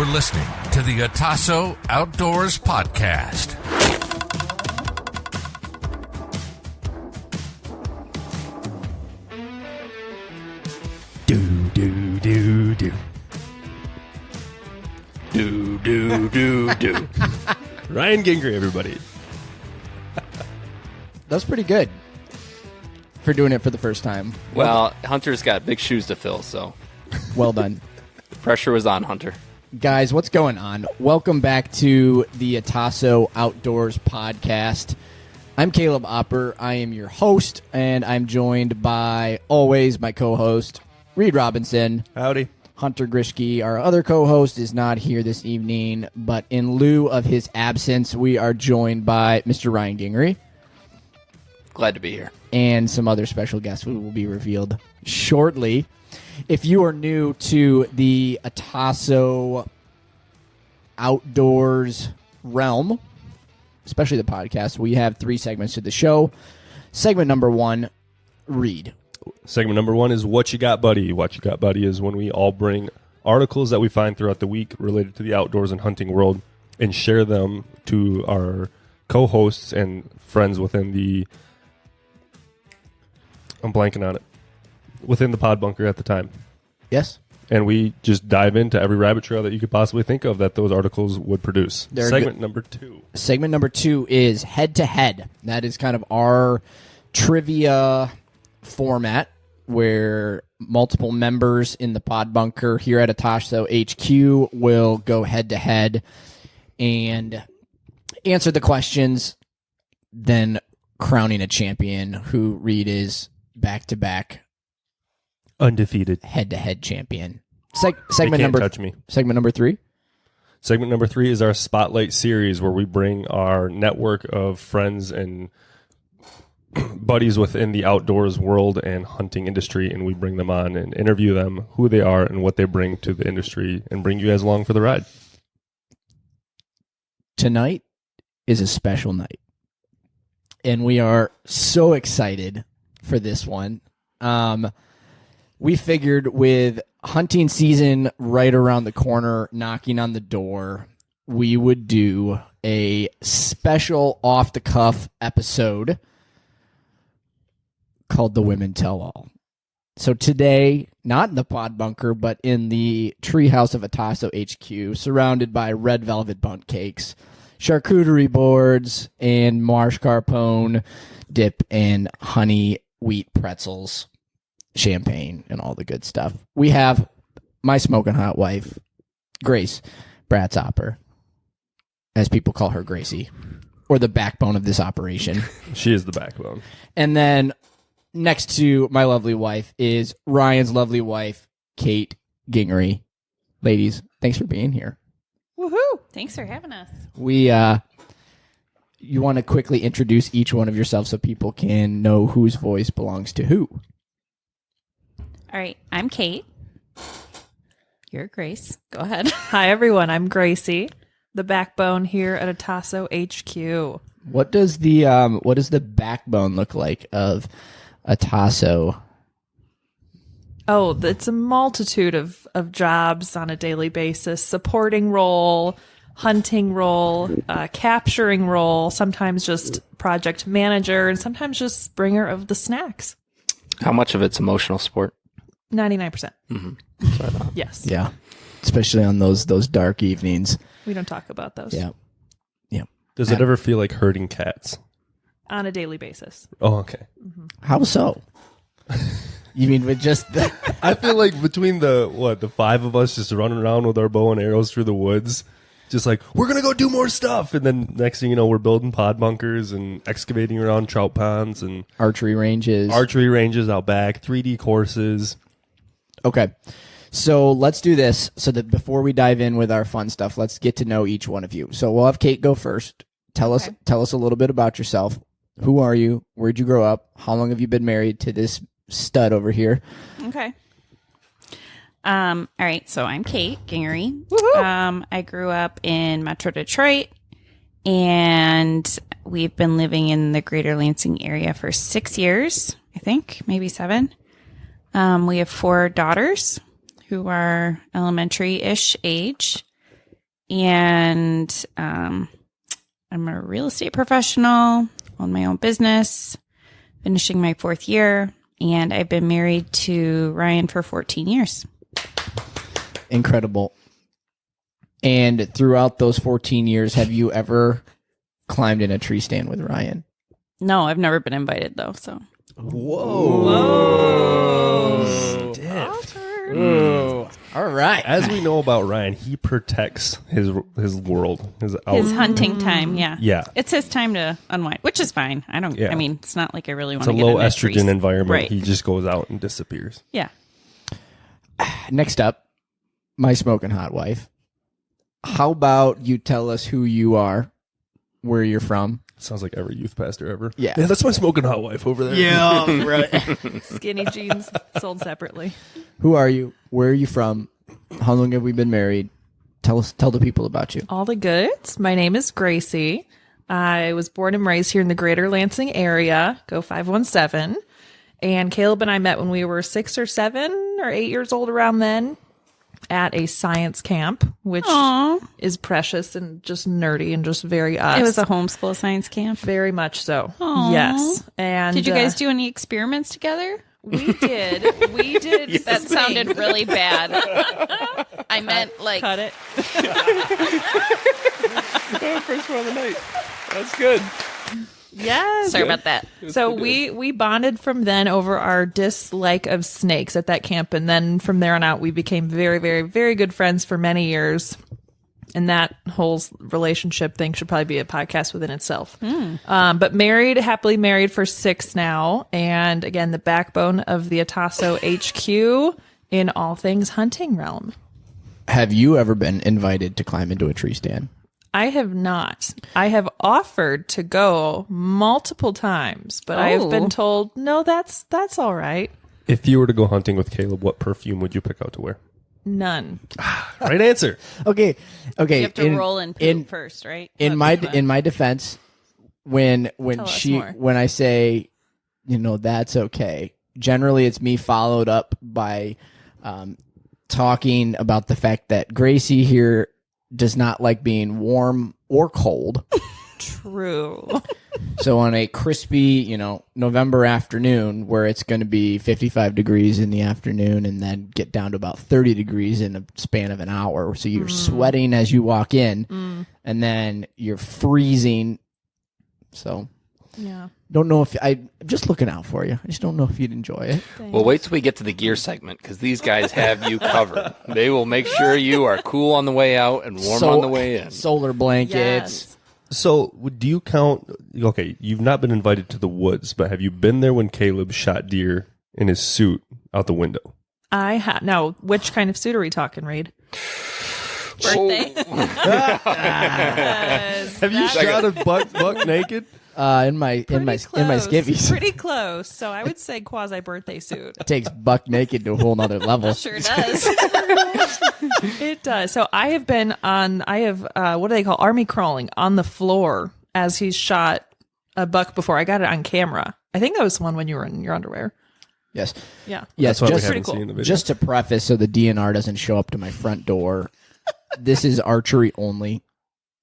listening to the Otasso Outdoors Podcast. Do, do, do, do. Do, do, do, do. Ryan Gingery, everybody. That's pretty good for doing it for the first time. Well, Hunter's got big shoes to fill, so Well done. the pressure was on Hunter. Guys, what's going on? Welcome back to the Otasso Outdoors Podcast. I'm Caleb Opper. I am your host, and I'm joined by, always, my co-host, Reed Robinson. Howdy. Hunter Grishke, our other co-host, is not here this evening, but in lieu of his absence, we are joined by Mr. Ryan Gingery Glad to be here. and some other special guests who will be revealed shortly. If you are new to the Otasso Outdoors realm, especially the podcast, we have 3 segments to the show. Segment number 1, Read. Segment number 1 is What You Got, Buddy. What You Got, Buddy is when we all bring articles that we find throughout the week related to the outdoors and hunting world and share them to our co-hosts and friends within the... I'm blanking on it. Within the pod bunker at the time. Yes? And we just dive into every rabbit trail that you could possibly think of that those articles would produce. They're Segment number 2. Segment number 2 is Head-to-Head. That is kind of our trivia format where multiple members in the pod bunker here at Otasso HQ will go head-to-head and answer the questions, then crowning a champion who Reed is back-to-back Undefeated. head-to-head champion. They Segment can't number touch me. Segment number 3. Segment number 3 is our Spotlight series where we bring our network of friends and buddies within the outdoors world and hunting industry, and we bring them on and interview them, who they are and what they bring to the industry, and bring you guys along for the ride. Tonight is a special night, and we are so excited for this one. We figured with hunting season right around the corner, knocking on the door, we would do a special off-the-cuff episode called The Women Tell All. So today, not in the pod bunker, but in the treehouse of Otasso HQ, surrounded by red velvet bundt cakes, charcuterie boards, and mascarpone dip, and honey wheat pretzels, champagne, and all the good stuff. We have my smoking hot wife, Grace Braatz Opper, as people call her Gracie, or the backbone of this operation. She is the backbone. And then next to my lovely wife is Ryan's lovely wife, Kate Gingery. Ladies, thanks for being here. Woohoo! Thanks for having us. You want to quickly introduce each one of yourselves so people can know whose voice belongs to who. All right, I'm Kate. You're Grace. Go ahead. Hi, everyone. I'm Gracie, the backbone here at Otasso HQ. What does the backbone look like of Otasso? Oh, it's a multitude of jobs on a daily basis. Supporting role, hunting role, capturing role, sometimes just project manager, and sometimes just bringer of the snacks. How much of it's emotional support? 99%. Mm-hmm. Yes. Yeah, especially on those dark evenings. We don't talk about those. Yeah. Does it ever feel like herding cats? On a daily basis. Oh, okay. How so? You mean with just the... I feel like between the 5 of us just running around with our bow and arrows through the woods, just like, we're going to go do more stuff. And then next thing you know, we're building pod bunkers and excavating around trout ponds and archery ranges out back, 3D courses. Okay. So let's do this so that before we dive in with our fun stuff, let's get to know each one of you. So we'll have Kate go first. Tell us a little bit about yourself. Who are you? Where'd you grow up? How long have you been married to this stud over here? Okay. All right, so I'm Kate Gingery. I grew up in Metro Detroit, and we've been living in the greater Lansing area for 6 years, I think, maybe 7. We have 4 daughters who are elementary-ish age, and I'm a real estate professional, own my own business, finishing my 4th year, and I've been married to Ryan for 14 years. Incredible. And throughout those 14 years, have you ever climbed in a tree stand with Ryan? No, I've never been invited though. So Whoa. Ooh. All right. As we know about Ryan, he protects his world, his hunting time. Yeah. Yeah. It's his time to unwind, which is fine. I don't. Yeah. I mean, it's not like I really want It's to a get low in estrogen environment. Right. He just goes out and disappears. Yeah. Next up, my smoking hot wife. How about you tell us who you are, where you're from? Sounds like every youth pastor ever. Yeah. That's my smoking hot wife over there. Yeah, right. Skinny jeans sold separately. Who are you? Where are you from? How long have we been married? Tell the people about you. All the goods. My name is Gracie. I was born and raised here in the greater Lansing area. Go 517. And Caleb and I met when we were 6 or 7 or 8 years old around then at a science camp, which Aww. is precious and just nerdy and just very us. It was a homeschool science camp. Very much so. Aw. Yes. And Did you guys do any experiments together? We did. We did. That sounded really bad. I meant like Cut it. First one of the night. That's good. Yes. Sorry about that. So we bonded from then over our dislike of snakes at that camp, and then from there on out we became very, very, very good friends for many years. And that whole relationship thing should probably be a podcast within itself. But happily married for 6 now, and again the backbone of the Otasso HQ in all things hunting realm. Have you ever been invited to climb into a tree stand? I have not. I have offered to go multiple times, but I have been told, no, that's all right. If you were to go hunting with Caleb, what perfume would you pick out to wear? None. Right answer. Okay. You have to roll in poop first, right? In my defense, when us more. when I say, that's okay. Generally, it's me followed up by talking about the fact that Gracie here does not like being warm or cold. True. So on a crispy, November afternoon where it's going to be 55 degrees in the afternoon and then get down to about 30 degrees in a span of an hour. So you're sweating as you walk in and then you're freezing. So Yeah. don't know if I'm just looking out for you. I just don't know if you'd enjoy it. Well, wait till we get to the gear segment because these guys have you covered. They will make sure you are cool on the way out and warm on the way in. Solar blankets. Yes. So, do you count? Okay, you've not been invited to the woods, but have you been there when Caleb shot deer in his suit out the window? I have. Now, which kind of suit are we talking, Reed? Birthday. Have you shot a buck naked? In my skivvies. Pretty close. So I would say quasi birthday suit. It takes buck naked to a whole nother level. Sure does. It does. So I have been on. I have what do they call army crawling on the floor as he's shot a buck before. I got it on camera. I think that was one when you were in your underwear. Yes. Yeah. Yes. That's why we Just, haven't cool. seen the video. just to preface, so the DNR doesn't show up to my front door. This is archery only.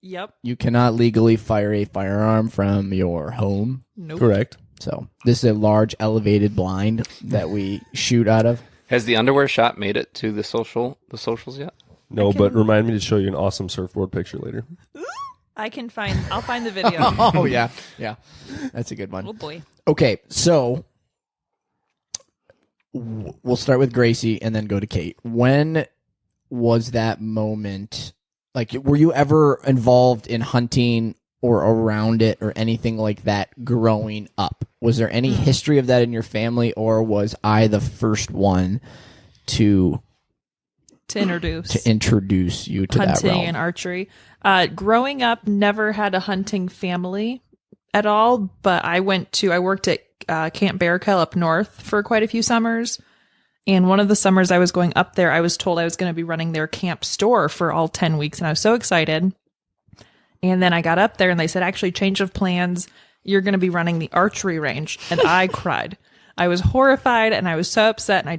Yep. You cannot legally fire a firearm from your home. Nope. Correct. So this is a large elevated blind that we shoot out of. Has the underwear shot made it to the socials yet? No, but remind me to show you an awesome surfboard picture later. I'll find the video. Oh yeah, yeah, that's a good one. Oh boy. Okay, so we'll start with Gracie and then go to Kate. When was that moment? Like, were you ever involved in hunting or around it or anything like that growing up? Was there any history of that in your family, or was I the first one to introduce you to that hunting realm? and archery? Growing up, never had a hunting family at all, but I worked at Camp Barracuda up north for quite a few summers. And one of the summers I was going up there, I was told I was going to be running their camp store for all 10 weeks. And I was so excited. And then I got up there and they said, actually, change of plans. You're going to be running the archery range. And I cried. I was horrified and I was so upset and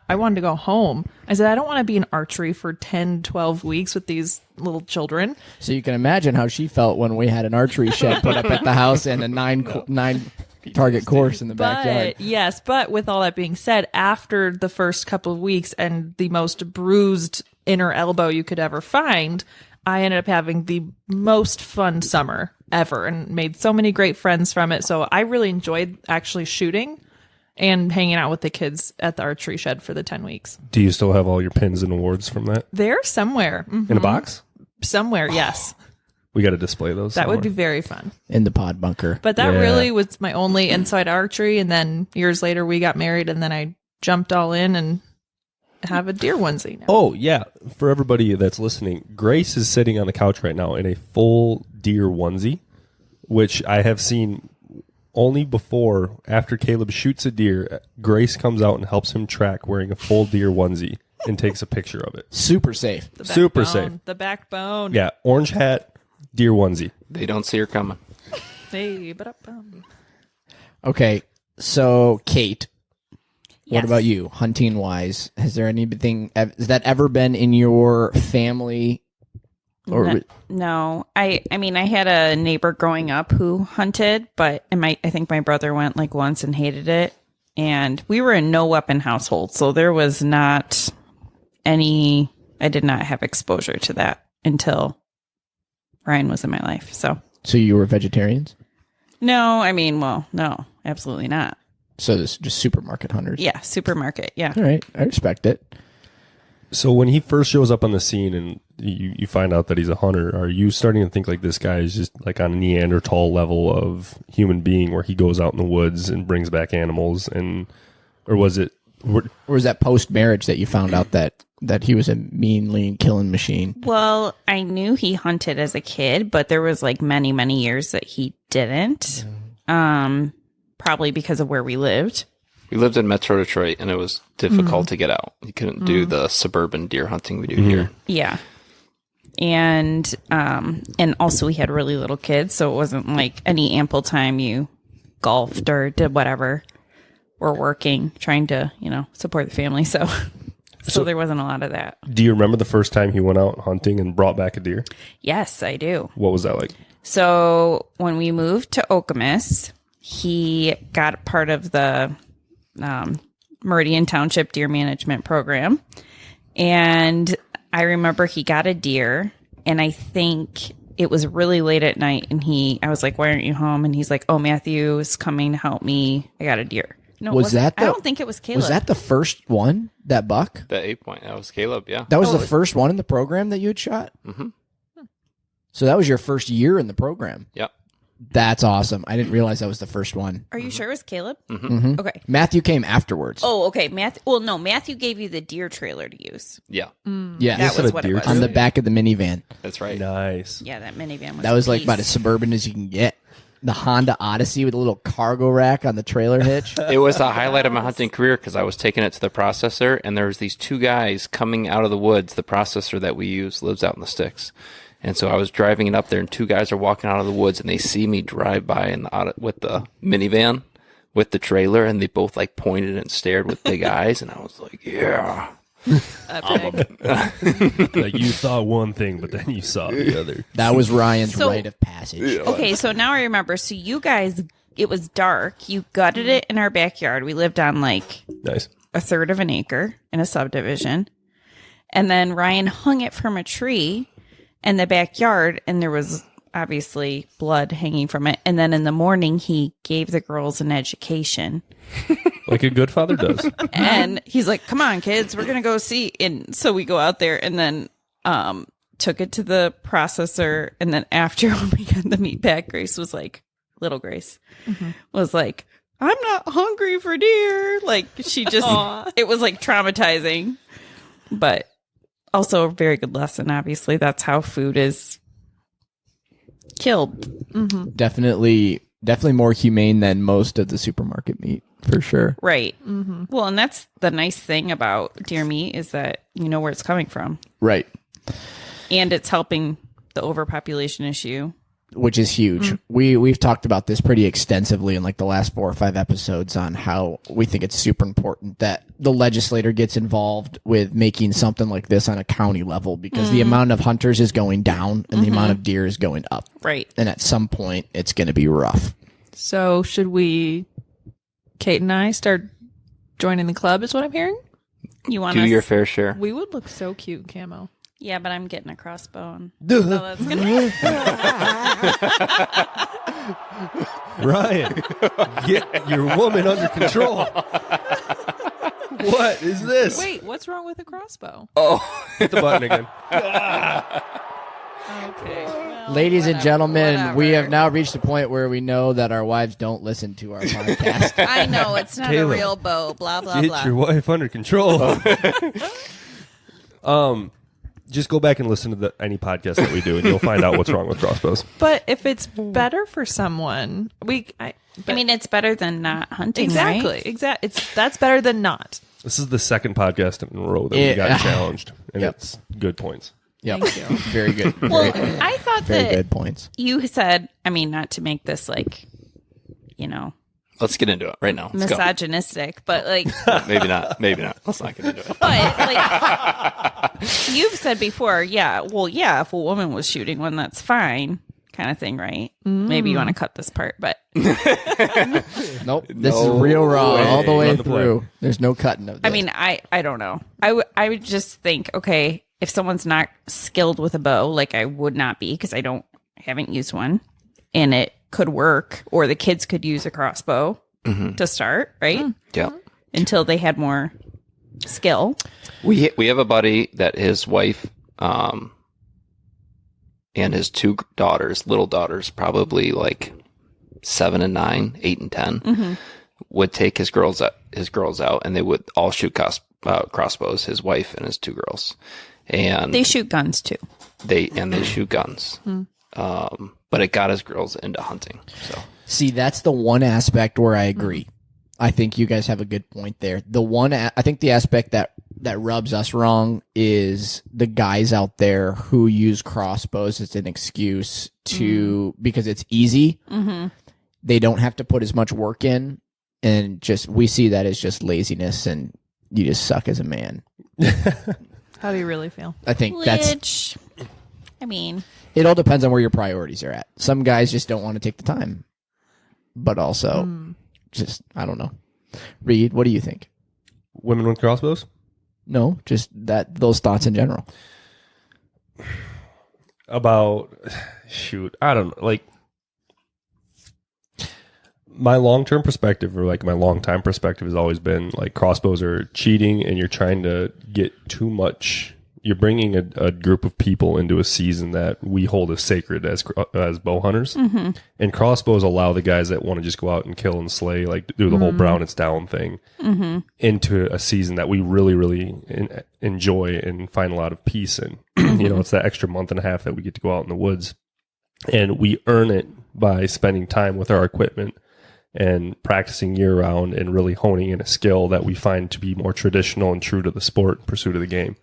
I wanted to go home. I said, I don't want to be in archery for 10, 12 weeks with these little children. So you can imagine how she felt when we had an archery shed put up at the house and a nine target course in the backyard. But with all that being said, after the first couple of weeks and the most bruised inner elbow you could ever find, I ended up having the most fun summer ever and made so many great friends from it. So I really enjoyed actually shooting and hanging out with the kids at the archery shed for the 10 weeks. Do you still have all your pins and awards from that They're somewhere. in a box? Somewhere, yes. We got to display those. That would be somewhere. very fun. In the pod bunker. But that Yeah. really was my only inside archery. And then years later, we got married, and then I jumped all in and have a deer onesie now. Oh, yeah. For everybody that's listening, Grace is sitting on the couch right now in a full deer onesie, which I have seen only before. After Caleb shoots a deer, Grace comes out and helps him track wearing a full deer onesie and takes a picture of it. Super safe. The super backbone, safe. The backbone. Yeah, orange hat, deer onesie. They don't see her coming. Hey, Okay, so Kate, what Yes. about you, hunting wise? Has there anything? Has that ever been in your family? Or No, I mean, I had a neighbor growing up who hunted, but I think my brother went like once and hated it. And we were a no weapon household, so there was not any. I did not have exposure to that until Ryan was in my life. So you were vegetarians? no, I mean, well, no, absolutely not. So this just supermarket hunters. Yeah, supermarket. Yeah. All right, I respect it. So when he first shows up on the scene and you find out that he's a hunter, are you starting to think like this guy is just like on a Neanderthal level of human being where he goes out in the woods and brings back animals, or was it? Or was that post marriage that you found out that he was a mean, lean killing machine? Well, I knew he hunted as a kid, but there was like many, many years that he didn't. Probably because of where we lived. We lived in Metro Detroit, and it was difficult to get out. You couldn't do the suburban deer hunting we do here. Yeah. And also we had really little kids, so it wasn't like any ample time you golfed or did whatever. We're working, trying to, support the family. So there wasn't a lot of that. Do you remember the first time he went out hunting and brought back a deer? Yes, I do. What was that like? So when we moved to Okemos, he got part of the Meridian Township Deer Management Program. And I remember he got a deer, and I think it was really late at night, and I was like, why aren't you home? And he's like, oh, Matthew is coming to help me. I got a deer. No, I don't think it was Caleb. Was that the first one, that buck? The 8-point, that was Caleb, yeah. That was the first one in the program that you had shot? Mm-hmm. So that was your first year in the program? Yep. That's awesome. I didn't realize that was the first one. Are you sure it was Caleb? Mm-hmm. Okay. Matthew came afterwards. Oh, okay. Matthew gave you the deer trailer to use. Yeah, Yeah. That was what it was. On the back of the minivan. that's right. Nice. Yeah, that minivan was That was a like beast. about as suburban as you can get. The Honda Odyssey with a little cargo rack on the trailer hitch. It was the highlight of my hunting career because I was taking it to the processor, and there was these two guys coming out of the woods. The processor that we use lives out in the sticks. And so I was driving it up there, and two guys are walking out of the woods, and they see me drive by with the minivan with the trailer, and they both like pointed and stared with big eyes, and I was like, yeah. Like you thought one thing, but then you saw the other. That was Ryan's So- rite of passage. Okay, so now I remember. So you guys, it was dark. You gutted it in our backyard. We lived on like Nice. a third of an acre in a subdivision. And then Ryan hung it from a tree in the backyard, and there was obviously blood hanging from it. And then in the morning, he gave the girls an education. Like a good father does. And he's like, come on, kids, we're going to go see. And so we go out there and then took it to the processor. And then after when we got the meat back, Grace was like, little Grace was like, I'm not hungry for deer. Like she just, it was like traumatizing, but also a very good lesson. Obviously, that's how food is killed. Definitely more humane than most of the supermarket meat, for sure. Right. Well, and that's the nice thing about deer meat is that you know where it's coming from. Right. And it's helping the overpopulation issue which is huge. We've talked about this pretty extensively in like the last 4 or 5 episodes on how we think it's super important that the legislator gets involved with making something like this on a county level, because the amount of hunters is going down and the amount of deer is going up. Right. And at some point it's going to be rough. So should we, Kate and I, start joining the club is what I'm hearing? You want Do us? your fair share. We would look so cute in camo. Yeah, but I'm getting a crossbow. And so that's gonna Ryan, get your woman under control. What is this? Wait, what's wrong with a crossbow? Hit the button again. Okay. Ladies and gentlemen, whatever. we have now reached the point where we know that our wives don't listen to our podcast. I know it's not Kayla, a real bow. Blah blah Get blah. your wife under control. Just go back and listen to any podcast that we do, and you'll find out what's wrong with crossbows. But if it's better for someone, I mean, it's better than not hunting. exactly, Right? exactly. That's better than not. This is the second podcast in a row that we Yeah. got challenged, and Yep. it's good points. Yep. Thank you. Very good. Well, I thought Very that good points. you said. I mean, not to make this like, you know, Let's get into it right now. Let's misogynistic, but like, go. Maybe not. Maybe not. Let's not get into it. but like, you've said before, yeah. Well, yeah, if a woman was shooting one, that's fine, kind of thing, right? Maybe you want to cut this part, but Nope. This is No real raw way. all the way Run the play. through. There's no cutting of this. I mean, I don't know. I would just think, okay, if someone's not skilled with a bow, like I would not be, because haven't used one, and it could work, or the kids could use a crossbow to start, right? Yeah. Until they had more skill. We have a buddy that his wife and his 2 daughters, little daughters, probably like 7 and 9, 8 and 10, would take his girls out, and they would all shoot crossbows. His wife and his 2 girls, and They shoot guns too. they shoot guns. But it got his girls into hunting. So see, that's the one aspect where I agree. I think you guys have a good point there. I think the aspect that rubs us wrong is the guys out there who use crossbows as an excuse to, because it's easy. They don't have to put as much work in, and we see that as just laziness, and you just suck as a man. How do you really feel? I think Which, I mean, it all depends on where your priorities are at. Some guys just don't want to take the time, but also just, I don't know. Reed, what do you think? Women with crossbows? No, just those thoughts in general. About, shoot, I don't know. Like, my long-term perspective, or like my long-time perspective, has always been like crossbows are cheating, and you're trying to get too much. You're bringing a group of people into a season that we hold as sacred as bow hunters, and crossbows allow the guys that want to just go out and kill and slay, like do the whole brown it's down thing, into a season that we really, really enjoy and find a lot of peace in. You know, it's that extra month and a half that we get to go out in the woods, and we earn it by spending time with our equipment and practicing year round and really honing in a skill that we find to be more traditional and true to the sport and pursuit of the game.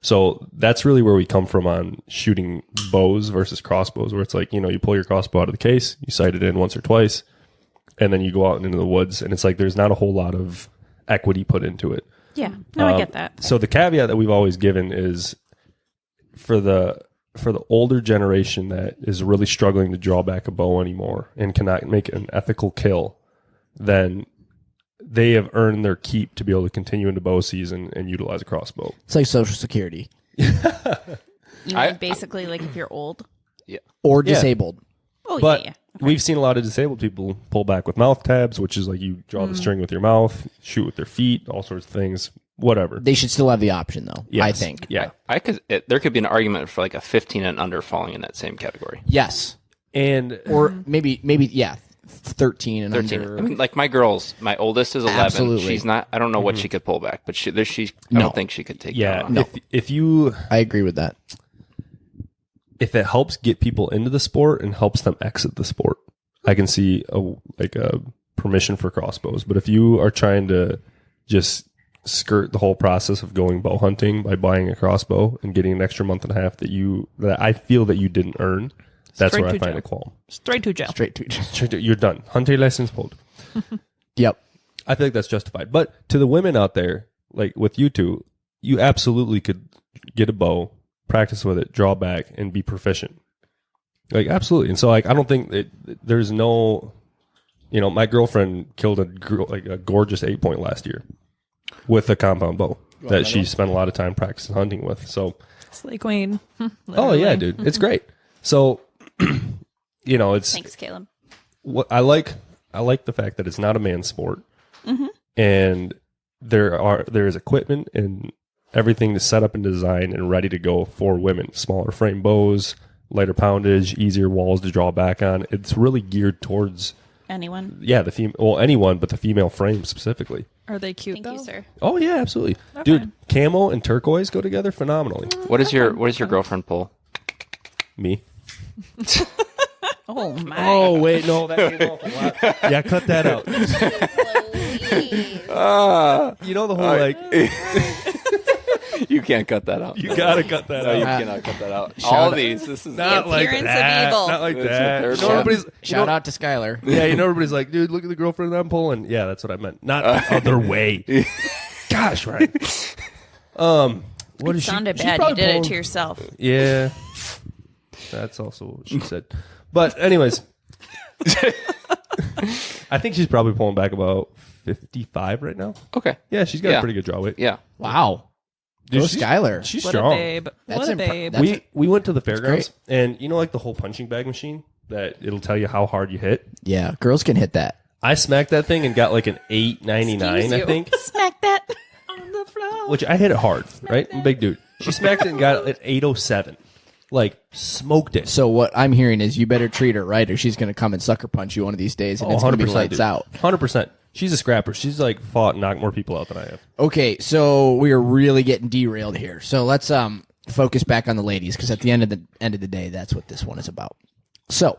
So that's really where we come from on shooting bows versus crossbows, where it's like, you know, you pull your crossbow out of the case, you sight it in once or twice, and then you go out into the woods, and it's like there's not a whole lot of equity put into it. yeah. No, I get that. So the caveat that we've always given is for the older generation that is really struggling to draw back a bow anymore and cannot make an ethical kill, then they have earned their keep to be able to continue into bow season and utilize a crossbow. It's like Social Security You mean basically like if you're old? or disabled. Oh, But yeah. we've seen a lot of disabled people pull back with mouth tabs, which is like you draw the string with your mouth, shoot with their feet, all sorts of things, whatever. They should still have the option, though. Yes. I think. Yeah. there could be an argument for like a 15 and under falling in that same category. Yes, And or maybe 13 and 13. under. I mean, like my oldest is 11. Absolutely. She's not, I don't know what she could pull back, but I don't think she could take yeah, that on. if you I agree with that. if it helps get people into the sport and helps them exit the sport, I can see a permission for crossbows. But if you are trying to just skirt the whole process of going bow hunting by buying a crossbow and getting an extra month and a half that I feel that you didn't earn, That's Straight where I to find jail. a qualm. Straight to jail. Straight to You're done. Hunting license pulled. Yep. I feel like that's justified. But to the women out there, like with you two, you absolutely could get a bow, practice with it, draw back, and be proficient. Like, absolutely. And so, like, I don't think there's no, my girlfriend killed a gorgeous 8-point last year with a compound bow that she spent a lot of time practicing hunting with. So, Slay Queen. oh yeah, dude, it's great. So, it's Thanks, Caleb. what I like the fact that it's not a man's sport, and there is equipment and everything to set up and design and ready to go for women. Smaller frame bows, lighter poundage, easier walls to draw back on. It's really geared towards Anyone? anyone, but the female frame specifically. Are they cute Thank though? you, sir. Oh yeah, absolutely, dude. Camo and turquoise go together phenomenally. What does your girlfriend pull? Me. Oh my! Oh wait, no, that came off a lot. Yeah, cut that out. The whole like. You can't cut that out. You gotta cut that No, you out. cannot cut that out. Shout All out- these. This is Not like appearance of that. evil. Not like It's that. a You third know, one. everybody's, Shout out to Skylar. Yeah, everybody's like, dude, look at the girlfriend that I'm pulling. Yeah, that's what I meant. Not the other way. Gosh, right. What is It sounded she's bad. You probably did it pulling- to yourself. Yeah, that's also what she said. But anyways, I think she's probably pulling back about 55 right now. okay. Yeah, she's got a Yeah. pretty good draw weight. Yeah. Wow. Dude, Go she's- Skylar. She's What strong. a babe. That's What a impre- babe. that's- We went to the fairgrounds, great. and like the whole punching bag machine that it'll tell you how hard you hit. Yeah, girls can hit that. I smacked that thing and got like an 899, I think, Smack that. On the floor. which I hit it hard, right? I'm a big dude. She smacked it and got an 807. Like, smoked it. So what I'm hearing is you better treat her right, or she's going to come and sucker punch you one of these days, and it's going to be lights dude. out. 100%. She's a scrapper. She's like fought and knocked more people out than I have. Okay, so we are really getting derailed here. So let's focus back on the ladies, because at the end of the day, that's what this one is about. So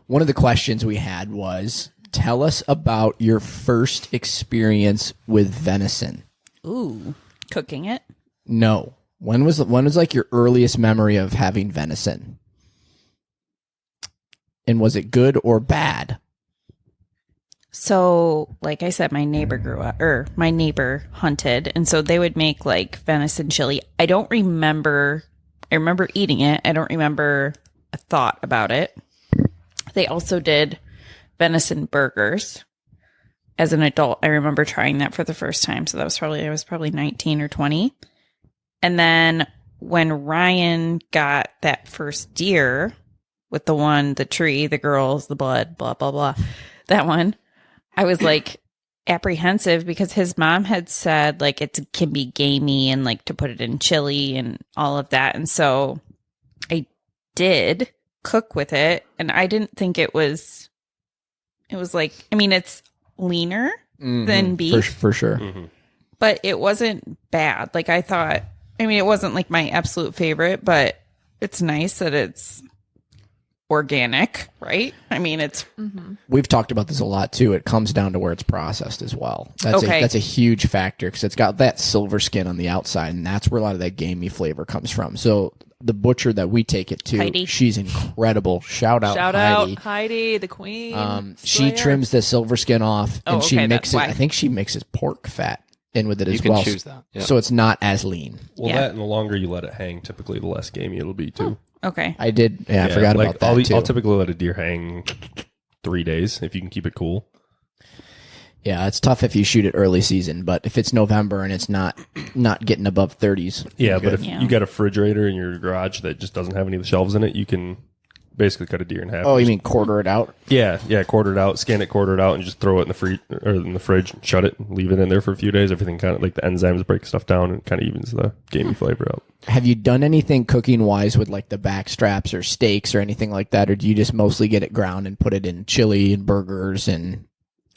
one of the questions we had was, tell us about your first experience with venison. Ooh, cooking it. No. When was like your earliest memory of having venison? And was it good or bad? So, like I said, my neighbor hunted, and so they would make like venison chili. I remember eating it. I don't remember a thought about it. They also did venison burgers. As an adult, I remember trying that for the first time. So I was probably 19 or 20. And then when Ryan got that first deer with the tree, the girls, the blood, blah, blah, blah, that one, I was like apprehensive because his mom had said like it can be gamey and like to put it in chili and all of that. And so I did cook with it, and I didn't think it was like, I mean, it's leaner than beef. For sure. But it wasn't bad. Like I thought, I mean, it wasn't like my absolute favorite, but it's nice that it's organic, right? I mean, it's We've talked about this a lot too. It comes down to where it's processed as well. Okay. That's a huge factor, because it's got that silver skin on the outside, and that's where a lot of that gamey flavor comes from. So the butcher that we take it to, Heidi. she's incredible. Shout out Heidi. Heidi, the queen. She Slayer. trims the silver skin off, and Oh, she okay, that's mixes. why. I think she mixes pork fat in with it You as can well. choose that. Yeah. So it's not as lean. Well, Yeah. that and the longer you let it hang, typically the less gamey it'll be too. okay. I did. Yeah, I forgot like, about that too. I'll typically let a deer hang 3 days if you can keep it cool. Yeah, it's tough if you shoot it early season, but if it's November and it's not getting above 30s. Yeah, you're but good. if Yeah. you got a refrigerator in your garage that just doesn't have any of the shelves in it, you can basically cut a deer in half. Oh, you mean quarter it out? Yeah, quarter it out, scan it, quarter it out, and just throw it in the fridge, shut it, leave it in there for a few days. Everything kind of like the enzymes break stuff down and kind of evens the gamey flavor out. Have you done anything cooking wise with like the back straps or steaks or anything like that, or do you just mostly get it ground and put it in chili and burgers and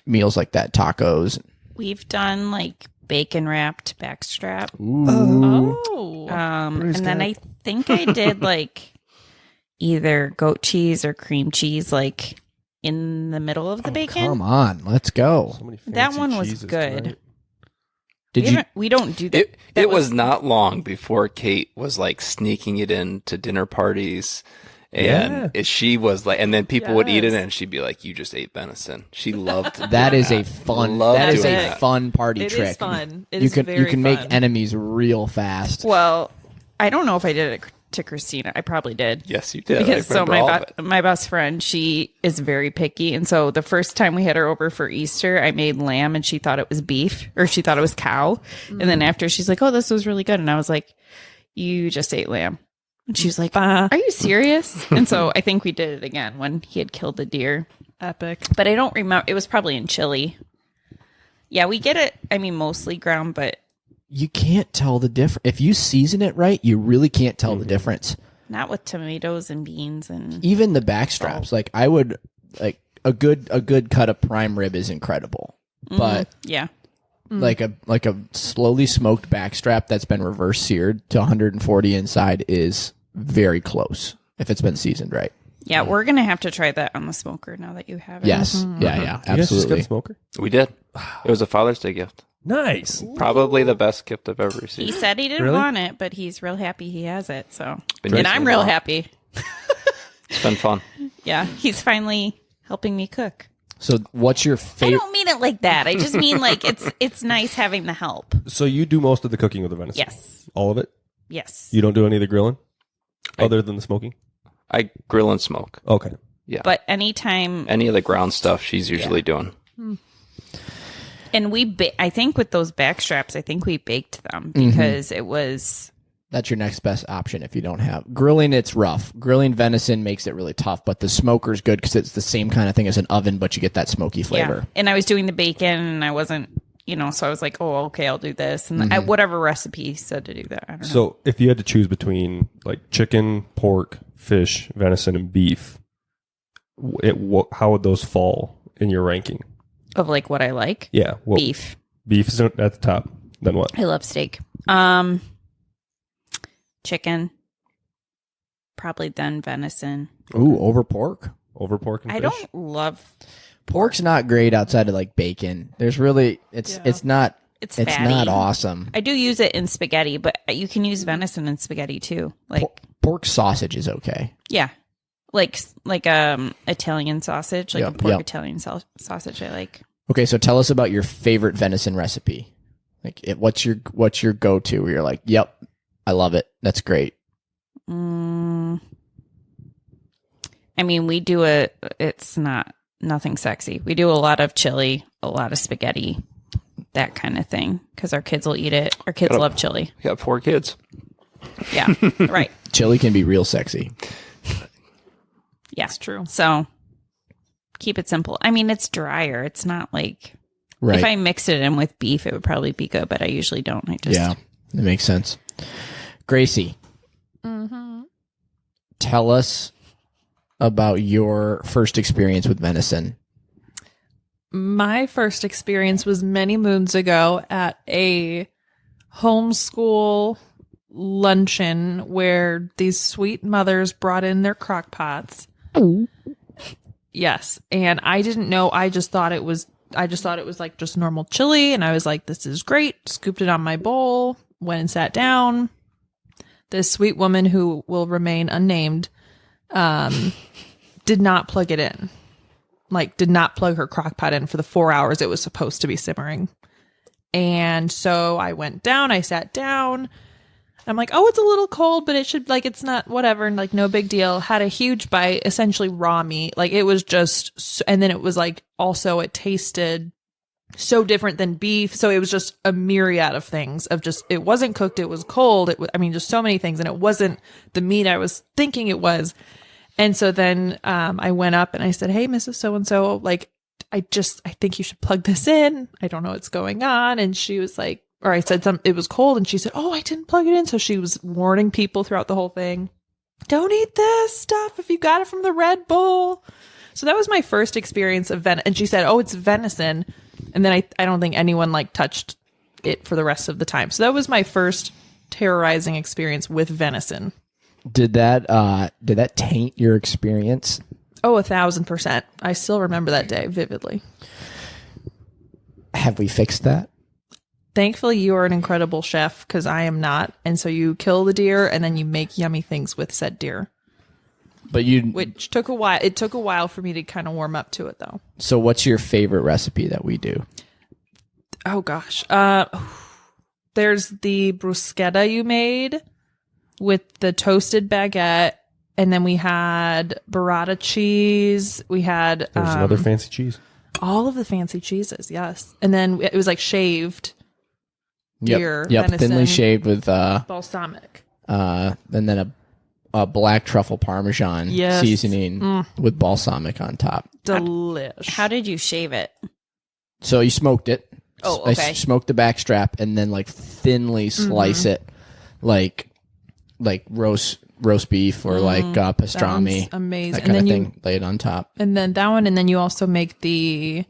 meals like that, tacos? We've done like bacon wrapped backstrap. Oh. And then I think I did like either goat cheese or cream cheese, like in the middle of the bacon. Come on, let's go. So many That fancy one was cheeses good. tonight. We don't do that. It was not long before Kate was like sneaking it into dinner parties And she was like, and then people would eat it, and she'd be like, "You just ate venison." She loved That is a fun. That is a fun party trick. It is fun. You can make enemies real fast. Well, I don't know if I did it to Christina. I probably did. Yes, you did. Because so my best friend, she is very picky, and so the first time we had her over for Easter, I made lamb, and she thought it was beef, or she thought it was cow. And then after, she's like, "Oh, this was really good," and I was like, "You just ate lamb." And she was like, "Are you serious?" And so I think we did it again when he had killed the deer. Epic. But I don't remember. It was probably in chili. Yeah, we get it. I mean, mostly ground, but You can't tell the difference. If you season it right, you really can't tell the difference. not with tomatoes and beans and Even the backstraps. Like I would like a good cut of prime rib is incredible. But yeah. like a slowly smoked backstrap that's been reverse seared to 140 inside is very close if it's been seasoned right. Yeah, we're going to have to try that on the smoker now that you have it. Yes. Yeah, You guys just absolutely. got a smoker? We did. It was a Father's Day gift. Nice. Probably the best gift I've ever received. He said he didn't Really? want it, but he's real happy he has it. So, Been and using I'm it a real lot. happy. It's been fun. Yeah, he's finally helping me cook. So what's your I favorite? don't mean it like that. I just mean like it's nice having the help. So you do most of the cooking with the venison? Yes. All of it? Yes. You don't do any of the grilling? Other than the smoking? I grill and smoke. Okay. Yeah. But anytime, Any of the ground stuff she's usually doing. and I think with those back straps, I think we baked them because it was, That's your next best option if you don't have grilling. It's rough. Grilling venison makes it really tough, but the smoker's good because it's the same kind of thing as an oven, but you get that smoky flavor. yeah. And I was doing the bacon and I wasn't, so I was like, oh, okay, I'll do this. And whatever recipe said to do that. I don't know. So if you had to choose between like chicken, pork, fish, venison, and beef, how would those fall in your ranking? Of like what I like. Yeah. Beef. Beef is at the top. Then what? I love steak. Chicken. Probably then venison. Ooh, over pork. Over pork and I fish? don't love Pork's not great outside of like bacon. There's really it's not it's it's fatty. not awesome. I do use it in spaghetti, but you can use venison in spaghetti too. Like Pork sausage is okay. yeah. Like Italian sausage, like Yep, a pork yep. Italian sausage I like. Okay, so tell us about your favorite venison recipe. Like, what's your go-to? Where you're like, yep, I love it. That's great. I mean, we do it's nothing sexy. We do a lot of chili, a lot of spaghetti, that kind of thing, because our kids will eat it. Our kids love chili. We got 4 kids. Yeah, right. Chili can be real sexy. Yeah, It's true. So keep it simple. I mean, it's drier. It's not like Right. if I mixed it in with beef, it would probably be good, but I usually don't. I just Yeah, that makes sense. Gracie, tell us about your first experience with venison. My first experience was many moons ago at a homeschool luncheon where these sweet mothers brought in their crock pots. Yes. And I didn't know. I just thought it was like just normal chili. And I was like, this is great. Scooped it on my bowl, went and sat down. This sweet woman who will remain unnamed, did not plug it in. Like, did not plug her crock pot in for the 4 hours it was supposed to be simmering. And so I went down, I sat down. I'm like, oh, it's a little cold, but it should, like, it's not, whatever, and like, no big deal. Had a huge bite, essentially raw meat. Like, it was just, and then it was like, also, it tasted so different than beef. So it was just a myriad of things of just, it wasn't cooked, it was cold. It was, I mean, just so many things. And it wasn't the meat I was thinking it was. And so then I went up and I said, hey, Mrs. So-and-so, like, I think you should plug this in. I don't know what's going on. And she was like, or I said it was cold. And she said, oh, I didn't plug it in. So she was warning people throughout the whole thing. Don't eat this stuff if you got it from the Red Bull. So that was my first experience of venison. And she said, oh, it's venison. And then I don't think anyone like touched it for the rest of the time. So that was my first terrorizing experience with venison. Did that taint your experience? Oh, 1,000%. I still remember that day vividly. Have we fixed that? Thankfully, you are an incredible chef because I am not. And so you kill the deer and then you make yummy things with said deer. But you. which took a while. It took a while for me to kind of warm up to it, though. So what's your favorite recipe that we do? Oh gosh, there's the bruschetta you made with the toasted baguette, and then we had burrata cheese. We had There's another fancy cheese. all of the fancy cheeses, yes, and then it was like shaved deer, Yep. venison, Thinly shaved with balsamic. and then a black truffle parmesan Yes. seasoning with balsamic on top. Delish. How did you shave it? So you smoked it. Oh, I okay. smoked the back strap and then like thinly slice it like roast beef or like pastrami. Sounds amazing. That And kind of then thing. Lay it on top. And then that one, and then you also make that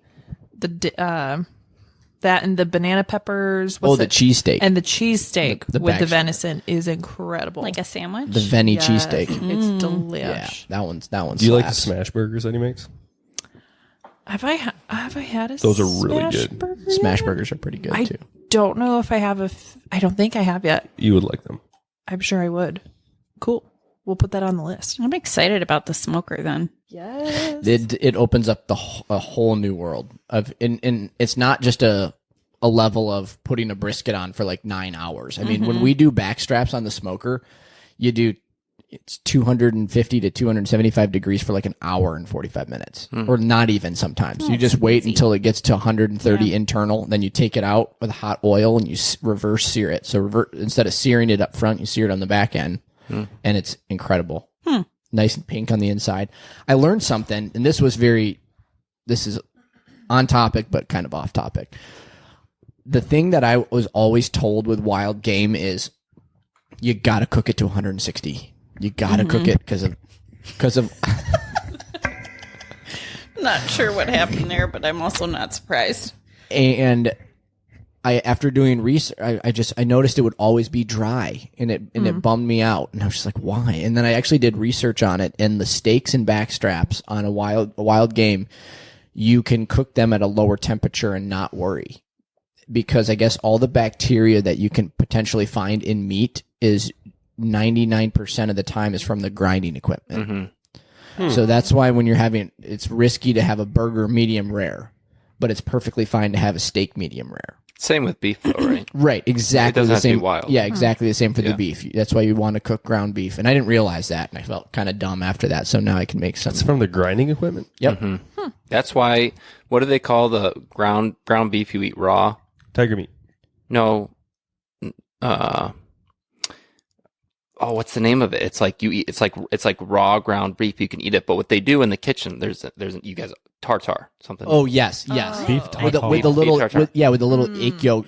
and the banana peppers. The cheesesteak. And the cheesesteak The with back the strap. venison is incredible. Like a sandwich? The Veni Yes, cheesesteak. It's delish. Yeah, that one's Do you like the slaps. smash burgers that he makes? Have I had a Those are really smash good. burger Smash yet? burgers are pretty good I too. don't know if I have I don't think I have yet. You would like them. I'm sure I would. Cool. We'll put that on the list. I'm excited about the smoker then. Yes. It opens up a whole new world of and it's not just a level of putting a brisket on for like 9 hours. I mean, when we do back straps on the smoker, it's 250 to 275 degrees for like an hour and 45 minutes or not even sometimes. You just wait until it gets to 130 internal, then you take it out with hot oil and you reverse sear it. So instead of searing it up front, you sear it on the back end and it's incredible. Nice and pink on the inside. I learned something, and this is on topic, but kind of off topic. The thing that I was always told with wild game is you got to cook it to 160. You got to cook it because of Not sure what happened there, but I'm also not surprised. and after doing research, I noticed it would always be dry, and it bummed me out, and I was just like, why? And then I actually did research on it, and the steaks and back straps on a wild game, you can cook them at a lower temperature and not worry, because I guess all the bacteria that you can potentially find in meat is 99% of the time is from the grinding equipment. So that's why when it's risky to have a burger medium rare, but it's perfectly fine to have a steak medium rare. Same with beef, though, right? Right, exactly It doesn't the have to be same. wild. Yeah, exactly the same for the Yeah. beef. That's why you want to cook ground beef, and I didn't realize that, and I felt kind of dumb after that. So now I can make some. It's from the grinding equipment? Yep. That's why. What do they call the ground beef you eat raw? Tiger meat. No. What's the name of it? It's like you eat. It's like raw ground beef. You can eat it, but what they do in the kitchen, there's you guys tartar something. Oh yes. Beef With the tartare. little tartare. with the little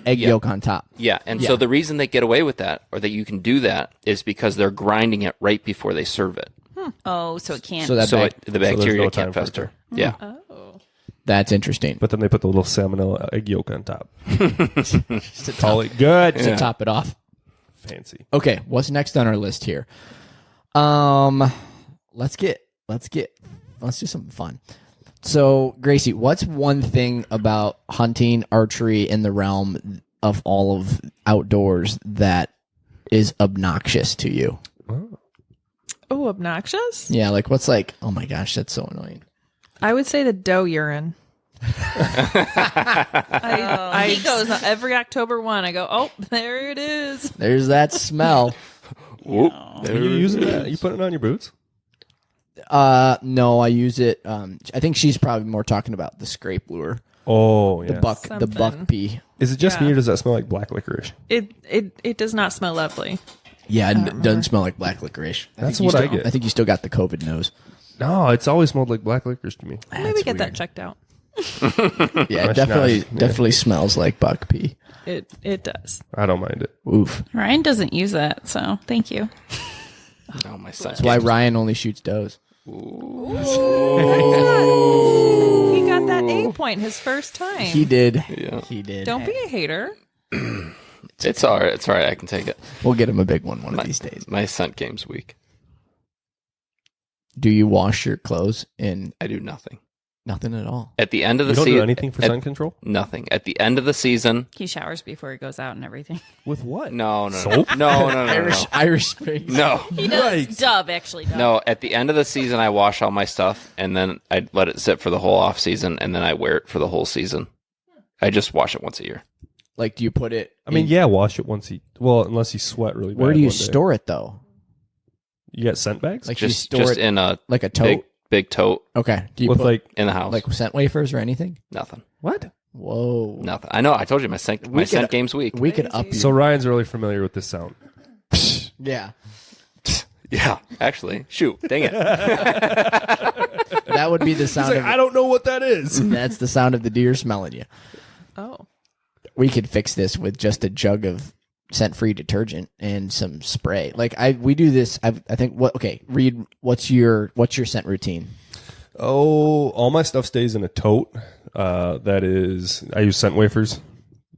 egg yolk on top. Yeah, and Yeah. so the reason they get away with that, or that you can do that, is because they're grinding it right before they serve it, Oh, so it can't. So that so back- the bacteria no time can't for it fester. to- Yeah, that's interesting. But then they put the little salmonella egg yolk on top. Call it good. To top it off. Fancy. Okay, what's next on our list here? Let's do something fun. So, Gracie, what's one thing about hunting, archery in the realm of all of outdoors that is obnoxious to you? Oh, obnoxious? Yeah, like what's like, oh my gosh, that's so annoying. I would say the doe urine. He goes every October 1. I go, oh, there it is. There's that smell. Are you using that? You putting it on your boots? No, I use it. I think she's probably more talking about the scrape lure, Oh, yeah. the buck pea. Is it just me Yeah. or does that smell like black licorice? It does not smell lovely. Yeah, it doesn't smell like black licorice. That's think you what I still- get. I think you still got the COVID nose. No, it's always smelled like black licorice to me. Maybe get that checked out. Yeah, it Much nice. definitely smells like buck pea. It does. I don't mind it. Oof. Ryan doesn't use that, so thank you. oh my son. That's why Ryan only shoots does. He got that A point his first time. He did. Yeah. He did. Don't be a hater. It's all right. It's all right. I can take it. We'll get him a big one of these days. My scent game's weak. Do you wash your clothes in? I do nothing. Nothing at all. At the end of the You don't season, do anything for sun control? nothing. At the end of the season, He showers before he goes out and everything. With what? no, Soap? no. Irish Springs. No. He does. Dove, actually. Dove. No, at the end of the season, I wash all my stuff, and then I let it sit for the whole off season, and then I wear it for the whole season. I just wash it once a year. Like, do you put it? I mean, yeah, wash it once unless you sweat really bad. Where do you one day. store it though? You got scent bags? Like, you Just store it in a like a tote. big tote Okay. Do you with put like, in the house. like scent wafers or anything? Nothing. what? Whoa. Nothing. I know. I told you my scent game's weak. We could up you. So Ryan's really familiar with this sound. Yeah. Yeah, actually. Shoot. Dang it. That would be the sound of. I don't know what that is. That's the sound of the deer smelling you. Oh. We could fix this with just a jug of scent-free detergent and some spray. Like we do this. I think. Okay, Reed. What's your scent routine? Oh, all my stuff stays in a tote. That is, I use scent wafers,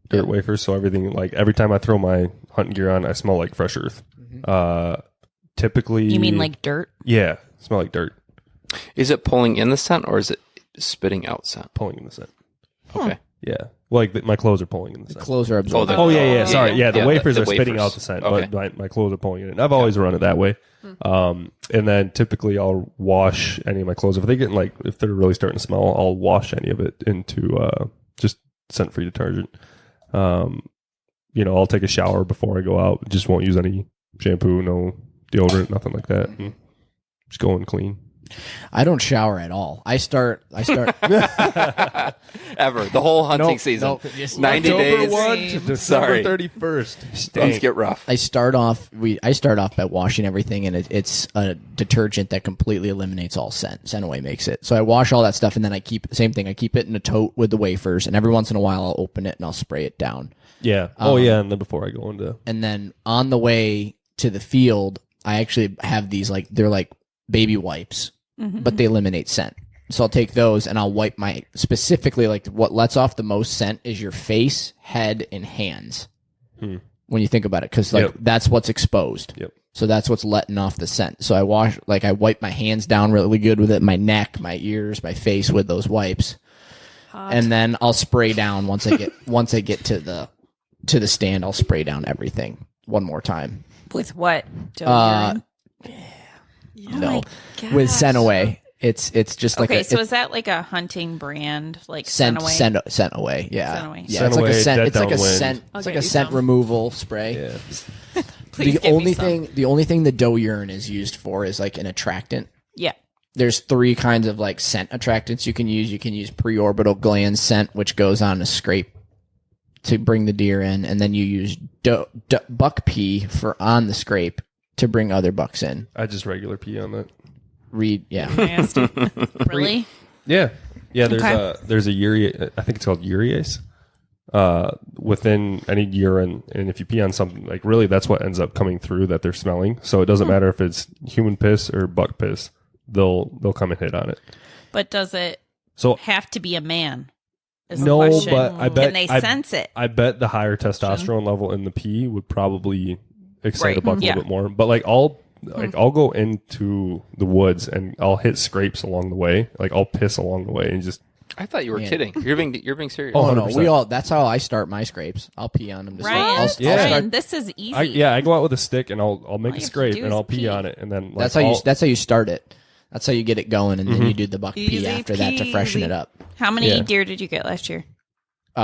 dirt wafers. So everything, like every time I throw my hunting gear on, I smell like fresh earth. Typically, You mean like dirt? Yeah, smell like dirt. Is it pulling in the scent, or is it spitting out scent? Pulling in the scent. Okay. Yeah, like my clothes are pulling in the scent. Clothes are absorbing. Oh yeah. Sorry, yeah. The Yeah, wafers the are spitting wafers. out the scent, Okay. but my clothes are pulling it in. I've always run it that way. And then typically I'll wash any of my clothes if they're really starting to smell. I'll wash any of it into just scent-free detergent. I'll take a shower before I go out. Just won't use any shampoo, no deodorant, nothing like that. And just go in clean. I don't shower at all. I start. Ever. The whole hunting season. Nope, just 90 October days. 1 to December Sorry. 31st. Things get rough. I start off by washing everything, and it's a detergent that completely eliminates all scent. Scentaway makes it. So I wash all that stuff, and then I keep the same thing. I keep it in a tote with the wafers, and every once in a while I'll open it and I'll spray it down. Yeah. Yeah. And then before I go into And then on the way to the field, I actually have these they're like baby wipes, but they eliminate scent. So I'll take those and I'll wipe specifically what lets off the most scent is your face, head, and hands. When you think about it, because that's what's exposed. Yep. So that's what's letting off the scent. So I wipe my hands down really good with it, my neck, my ears, my face with those wipes. Hot. And then I'll spray down once I get to the stand. I'll spray down everything one more time. With what? Doe urine? No, my with gosh. Scentaway. It's just like Okay, so is that like a hunting brand, like scent Scentaway? away? Yeah, Scent away. yeah. It's like a Scent scent. away, It's like a dead scent. downwind. I'll It's like get a you scent some. removal spray. yeah. Please The give me only some. thing the doe urine is used for is like an attractant. Yeah. There's 3 kinds of like scent attractants you can use. You can use preorbital gland scent, which goes on a scrape to bring the deer in, and then you use buck pee for on the scrape to bring other bucks in. I just regular pee on that. Yeah. Nasty. Really? Yeah. There's Okay. a urea. I think it's called urease. Within any urine, and if you pee on something, really that's what ends up coming through that they're smelling. So it doesn't matter if it's human piss or buck piss, they'll come and hit on it. But does it So have to be a man? Is the no, question. but I bet Can they sense it? I bet the higher testosterone level in the pee would probably excite Right. a buck a Yeah. little bit more. But I'll go into the woods and I'll hit scrapes along the way. I'll piss along the way and just. I thought you were kidding. You're being serious. Oh, Oh no, 100%. that's how I start my scrapes. I'll pee on them. Ryan, Yeah. Ryan, this is easy. I go out with a stick and I'll make All a you have to scrape do and is I'll pee pee. on it and then That's how you start it. That's how you get it going, and then you do the buck pee Easy after that to freshen it peasy. up. How many Yeah. deer did you get last year?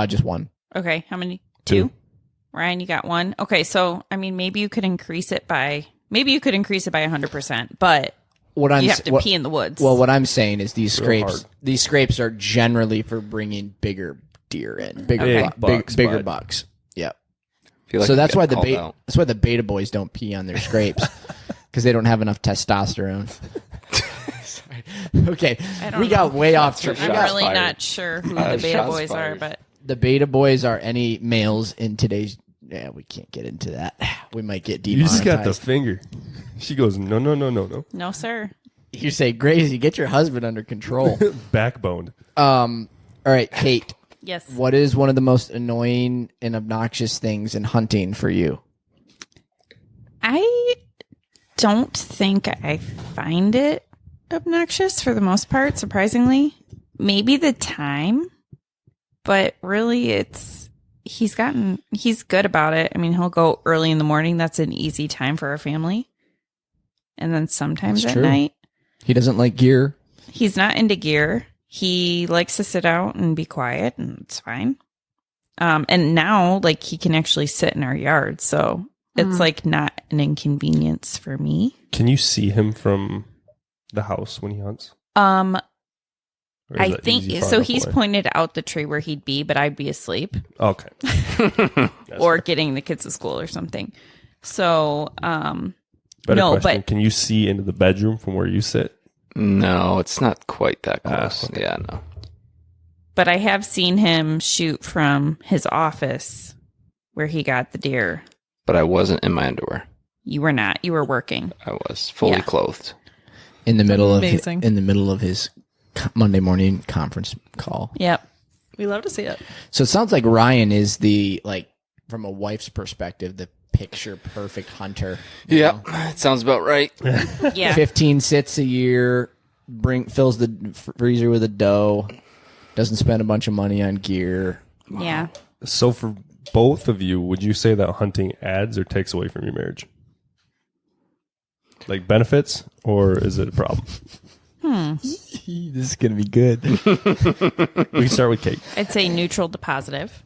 Just one. Okay, how many? 2. Ryan, you got 1. Okay, so I mean, maybe you could increase it by 100%, but What I'm you have to what- pee in the woods. Well, what I'm saying is these Real scrapes. hard. These scrapes are generally for bringing bigger deer in, bigger Big bucks, bucks, bigger bud. bucks. Yep. I feel like So I'm that's why getting called out. that's why the beta boys don't pee on their scrapes because they don't have enough testosterone. Okay, I don't we got know. way off track. I'm Shots really fired. not sure who the beta Shots boys fired. are, but The beta boys are any males in today's. Yeah, we can't get into that. We might get You demonetized. just got the finger. She goes, no. no, sir. You say, Gracie, get your husband under control. Backboned. All right, Kate. Yes. What is one of the most annoying and obnoxious things in hunting for you? I don't think I find it obnoxious for the most part, surprisingly. maybe the time, but really he's good about it. I mean, he'll go early in the morning. That's an easy time for our family. And then sometimes at night. He doesn't like gear. He's not into gear. He likes to sit out and be quiet, and it's fine. And now, like, he can actually sit in our yard, so it's like not an inconvenience for me. Can you see him from the house when he hunts? I think so. He's pointed out the tree where he'd be, but I'd be asleep. Okay. Or getting the kids to school or something. So, Better question. Can you see into the bedroom from where you sit? No, it's not quite that close. Okay. Yeah, no. But I have seen him shoot from his office where he got the deer. But I wasn't in my underwear. You were not. You were working. I was fully clothed. In the middle of his Monday morning conference call. Yep. We love to see it. So it sounds like Ryan is the, like, from a wife's perspective, the picture perfect hunter. Yeah, it sounds about right. Yeah. 15 sits a year, fills the freezer with a doe, doesn't spend a bunch of money on gear. Yeah. So for both of you, would you say that hunting adds or takes away from your marriage? Like benefits, or is it a problem? This is going to be good. We can start with Kate. I'd say neutral to positive.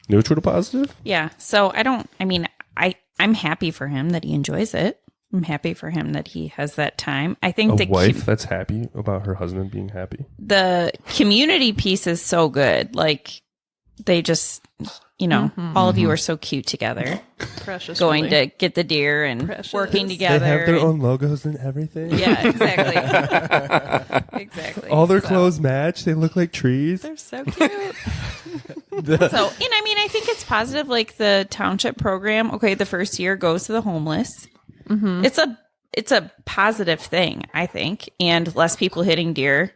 Neutral to positive? Yeah. So I'm happy for him that he enjoys it. I'm happy for him that he has that time. I think A wife that's happy about her husband being happy. The community piece is so good. Like, they just, all of you are so cute together. Precious. Going to get the deer and working together. They have their own logos and everything. Yeah, exactly. Exactly. All their clothes match. They look like trees. They're so cute. I think it's positive. Like the township program. Okay, the first year goes to the homeless. Mm-hmm. It's a positive thing, I think, and less people hitting deer,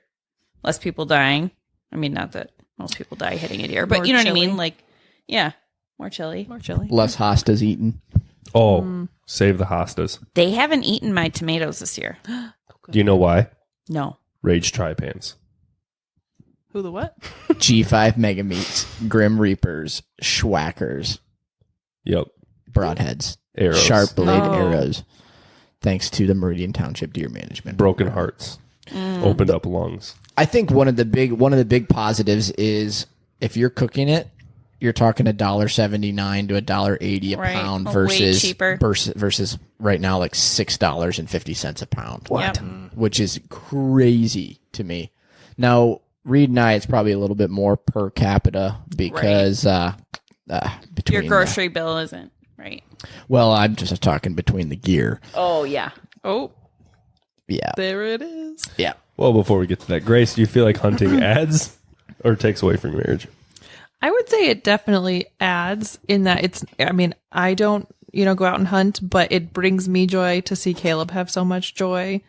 less people dying. I mean, not that most people die hitting a deer, but More you know chili. what I mean. Like, yeah, more chili. Less hostas eaten. Oh, save the hostas. They haven't eaten my tomatoes this year. Do you know why? No. Rage Tripans. Who the what? G5 Mega Meats, Grim Reapers, Schwackers, Yep. Broadheads, Arrows. Sharp Blade Oh. Arrows. Thanks to the Meridian Township Deer Management. Broken hearts. Opened up lungs. I think one of the big positives is if you're cooking it, you're talking $1.79 to $1.80 a Right. pound Way versus cheaper. versus right now like $6.50 a pound. Yep. Which is crazy to me. Now, Reed and I, it's probably a little bit more per capita because between Your grocery bill isn't right. well, I'm just talking between the gear. Oh yeah. Oh, Yeah, there it is. yeah. Well, before we get to that, Grace, do you feel like hunting adds or takes away from your marriage? I would say it definitely adds in that I don't, go out and hunt, but it brings me joy to see Caleb have so much joy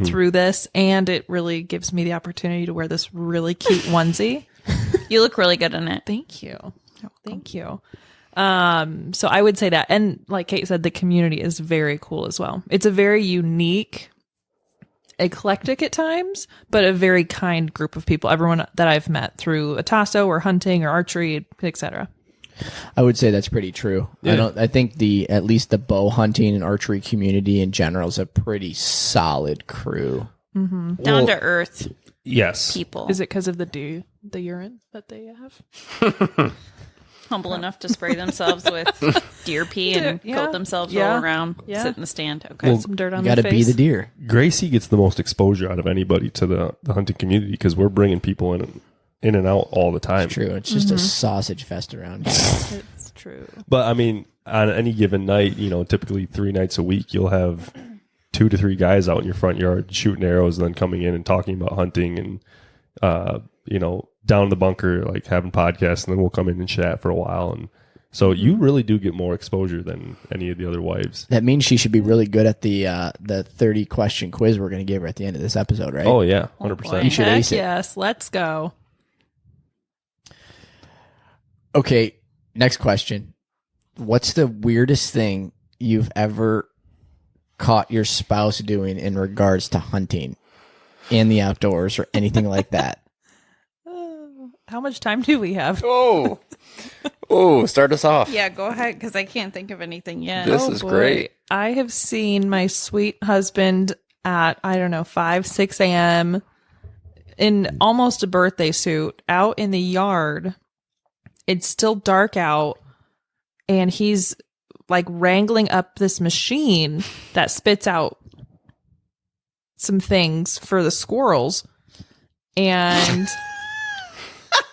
through this. And it really gives me the opportunity to wear this really cute onesie. You look really good in it. Thank you. Thank you. So I would say that. And like Kate said, the community is very cool as well. It's a very unique, eclectic at times, but a very kind group of people. Everyone that I've met through a tasso or hunting or archery, etc. I would say that's pretty true. Yeah. I think at least the bow hunting and archery community in general is a pretty solid crew. Down to earth Yes. people. Is it because of the urine that they have? Humble enough to spray themselves with deer pee and Yeah. coat themselves, Yeah. roll around, Yeah. sit in the stand. Okay. Some dirt on You got their to face. be the deer. Gracie gets the most exposure out of anybody to the hunting community because we're bringing people in and out all the time. True. It's just a sausage fest around here. It's true. But I mean, on any given night, typically 3 nights a week, you'll have 2 to 3 guys out in your front yard shooting arrows and then coming in and talking about hunting and, down in the bunker, like having podcasts, and then we'll come in and chat for a while. And so you really do get more exposure than any of the other wives. That means she should be really good at the 30-question quiz we're going to give her at the end of this episode, right? Oh yeah, 100%. You should Heck ace it. yes, let's go. Okay, next question. What's the weirdest thing you've ever caught your spouse doing in regards to hunting in the outdoors or anything like that? How much time do we have? Start us off. Yeah, go ahead, because I can't think of anything yet. This is great. I have seen my sweet husband at, I don't know, 5, 6 a.m. in almost a birthday suit out in the yard. It's still dark out, and he's like wrangling up this machine that spits out some things for the squirrels, and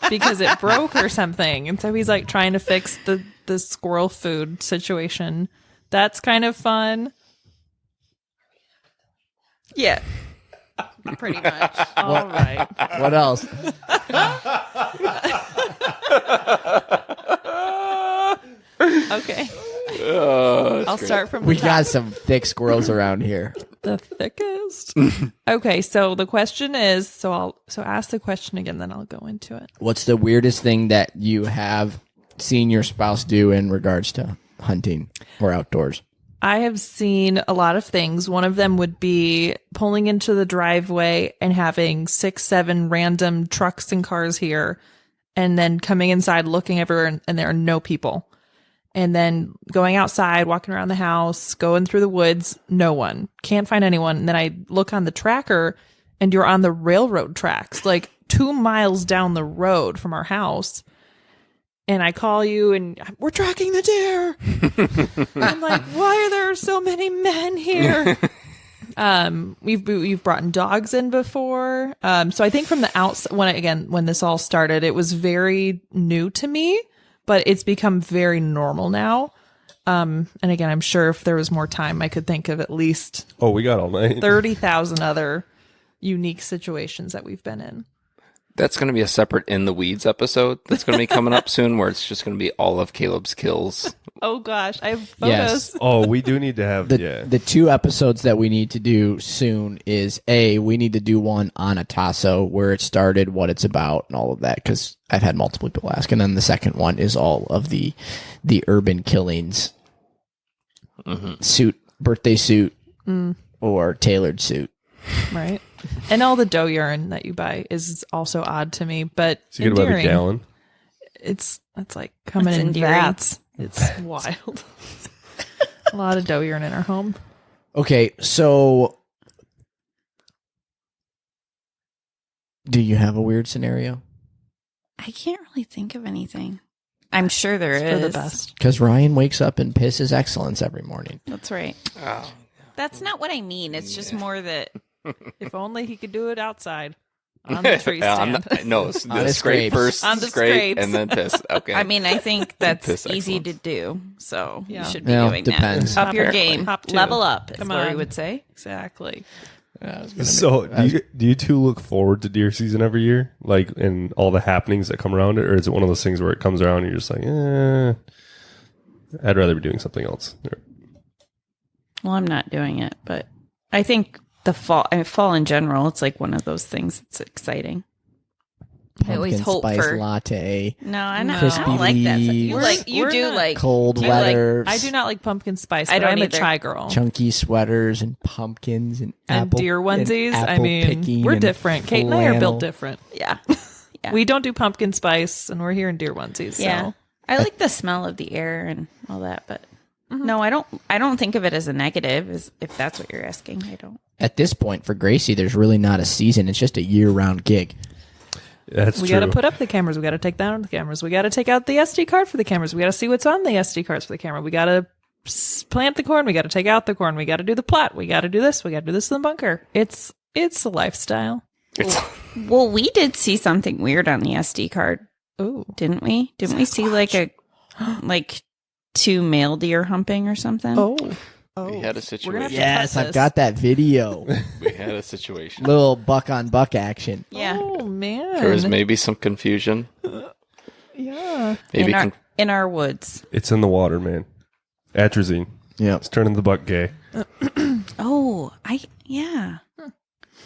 because it broke or something, and so he's like trying to fix the squirrel food situation. That's kind of fun. Yeah. Pretty much. All right. What else? Okay. I'll start from the We top. got some thick squirrels around here. The thickest. Okay, so the question is, so ask the question again, then I'll go into it. What's the weirdest thing that you have seen your spouse do in regards to hunting or outdoors? I have seen a lot of things. One of them would be pulling into the driveway and having 6, 7 random trucks and cars here, and then coming inside, looking everywhere, and there are no people. And then going outside, walking around the house, going through the woods, no one. Can't find anyone. And then I look on the tracker, and you're on the railroad tracks, like 2 miles down the road from our house. And I call you, and we're tracking the deer. I'm like, why are there so many men here? We've brought in dogs in before. So I think from the outside, when this all started, it was very new to me, but it's become very normal now. And again, I'm sure if there was more time, I could think of at least We got all night. 30,000 other unique situations that we've been in. That's going to be a separate In the Weeds episode that's going to be coming up soon, where it's just going to be all of Caleb's kills. Oh gosh, I have photos. Yes. We do need to have The 2 episodes that we need to do soon is we need to do one on a Tasso, where it started, what it's about, and all of that, because I've had multiple people ask. And then the second one is all of the urban killings, birthday suit, or tailored suit. Right. And all the dough urine that you buy is also odd to me, but So you get about a endearing. gallon. It's like coming That's in endearing. vats. It's wild. A lot of dough urine in our home. Okay, so do you have a weird scenario? I can't really think of anything. I'm sure there is. For the best. Because Ryan wakes up and pisses excellence every morning. That's right. That's not what I mean. It's just more that If only he could do it outside on the tree stand. No, the the scrape scrapes. first, On the scrape, scrapes. and then piss. Okay. I mean, I think that's Piss easy excellence. to do. So Yeah. you should be Well, doing depends. that. Up your Apparently. game. Hop to. Level up, as Come Lori on. would say. Exactly. So, do you two look forward to deer season every year, like in all the happenings that come around it, or is it one of those things where it comes around and you're just like, I'd rather be doing something else? Well, I'm not doing it, but I think the fall in general, it's like one of those things that's exciting. I always Pumpkin hope spice for latte, no, I don't crispy like that. You leaves. like you We're do not- like cold you like- weather, I do not like pumpkin spice, I but don't I'm a either. chai girl. chunky sweaters and pumpkins and And apple deer onesies. and I apple mean, picking we're and different. Kate and I are flannel. built different. yeah. Yeah. We don't do pumpkin spice, and we're here in deer onesies. Yeah. So. I like the smell of the air and all that, but no, I don't think of it as a negative, as if that's what you're asking. I don't. At this point for Gracie, there's really not a season. It's just a year-round gig. That's We true. got to put up the cameras. We got to take down the cameras. We got to take out the SD card for the cameras. We got to see what's on the SD cards for the camera. We got to plant the corn. We got to take out the corn. We got to do the plot. We got to do this. We got to do this in the bunker. It's a lifestyle. Well, we did see something weird on the SD card, Ooh. didn't we? Didn't we see like 2 male deer humping or something? Oh. We had a We're situation. gonna have to Yes, cut I've this. got that video. We had a situation. Little buck-on-buck action. yeah. Oh man. There was maybe some confusion. Yeah. Maybe In our woods. It's in the water, man. Atrazine. Yeah. It's turning the buck gay. Oh, yeah.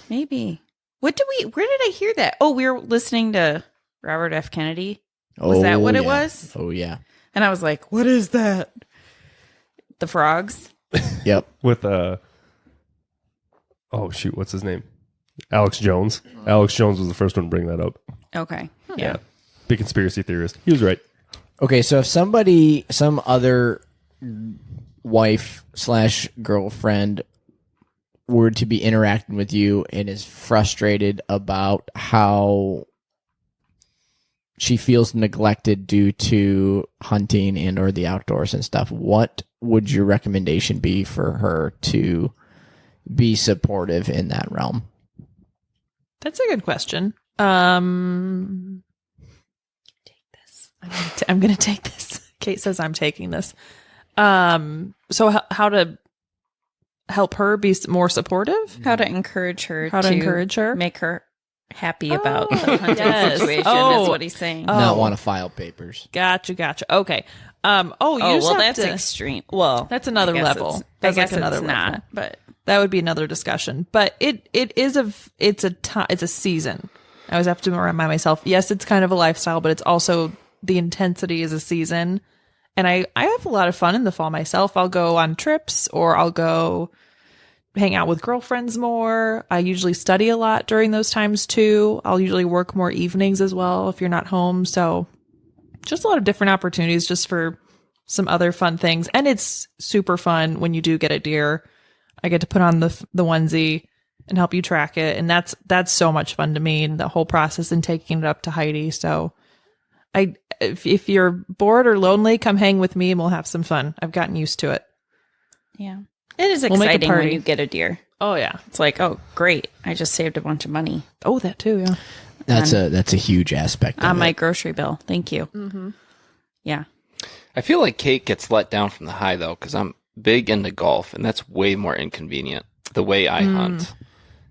Maybe. Where did I hear that? Oh, we were listening to Robert F. Kennedy. Was that what it was? Oh, yeah. And I was like, what is that? The frogs? Yep. With what's his name? Alex Jones. Alex Jones was the first one to bring that up. Okay. Yeah. Big conspiracy theorist. He was right. Okay, so if some other wife / girlfriend were to be interacting with you and is frustrated about how she feels neglected due to hunting and or the outdoors and stuff, what would your recommendation be for her to be supportive in that realm? That's a good question. Take this. I'm going to take this. Kate says I'm taking this. So how to help her be more supportive? How to encourage her How to encourage her? Make her happy about the hunting Yes. situation Oh. is what he's saying. Not want to file papers. Gotcha. Okay. You oh, just well, have that's to, extreme. Well, that's another I guess level. it's- That's I guess like another it's level. not, but That would be another discussion. But it's a season. I always have to remind myself, yes, it's kind of a lifestyle, but it's also the intensity is a season. And I have a lot of fun in the fall myself. I'll go on trips or I'll go hang out with girlfriends more. I usually study a lot during those times too. I'll usually work more evenings as well if you're not home. So just a lot of different opportunities just for some other fun things. And it's super fun when you do get a deer. I get to put on the onesie and help you track it. And that's so much fun to me, and the whole process and taking it up to Heidi. So if you're bored or lonely, come hang with me and we'll have some fun. I've gotten used to it. yeah, it is We'll make a exciting when party. you get a deer. Oh yeah. It's like, oh, great! I just saved a bunch of money Oh, that too. Yeah. That's a huge aspect of on my it. grocery bill. Thank you. Mm-hmm. Yeah, I feel like Kate gets let down from the high though, because I'm big into golf, and that's way more inconvenient the way I hunt.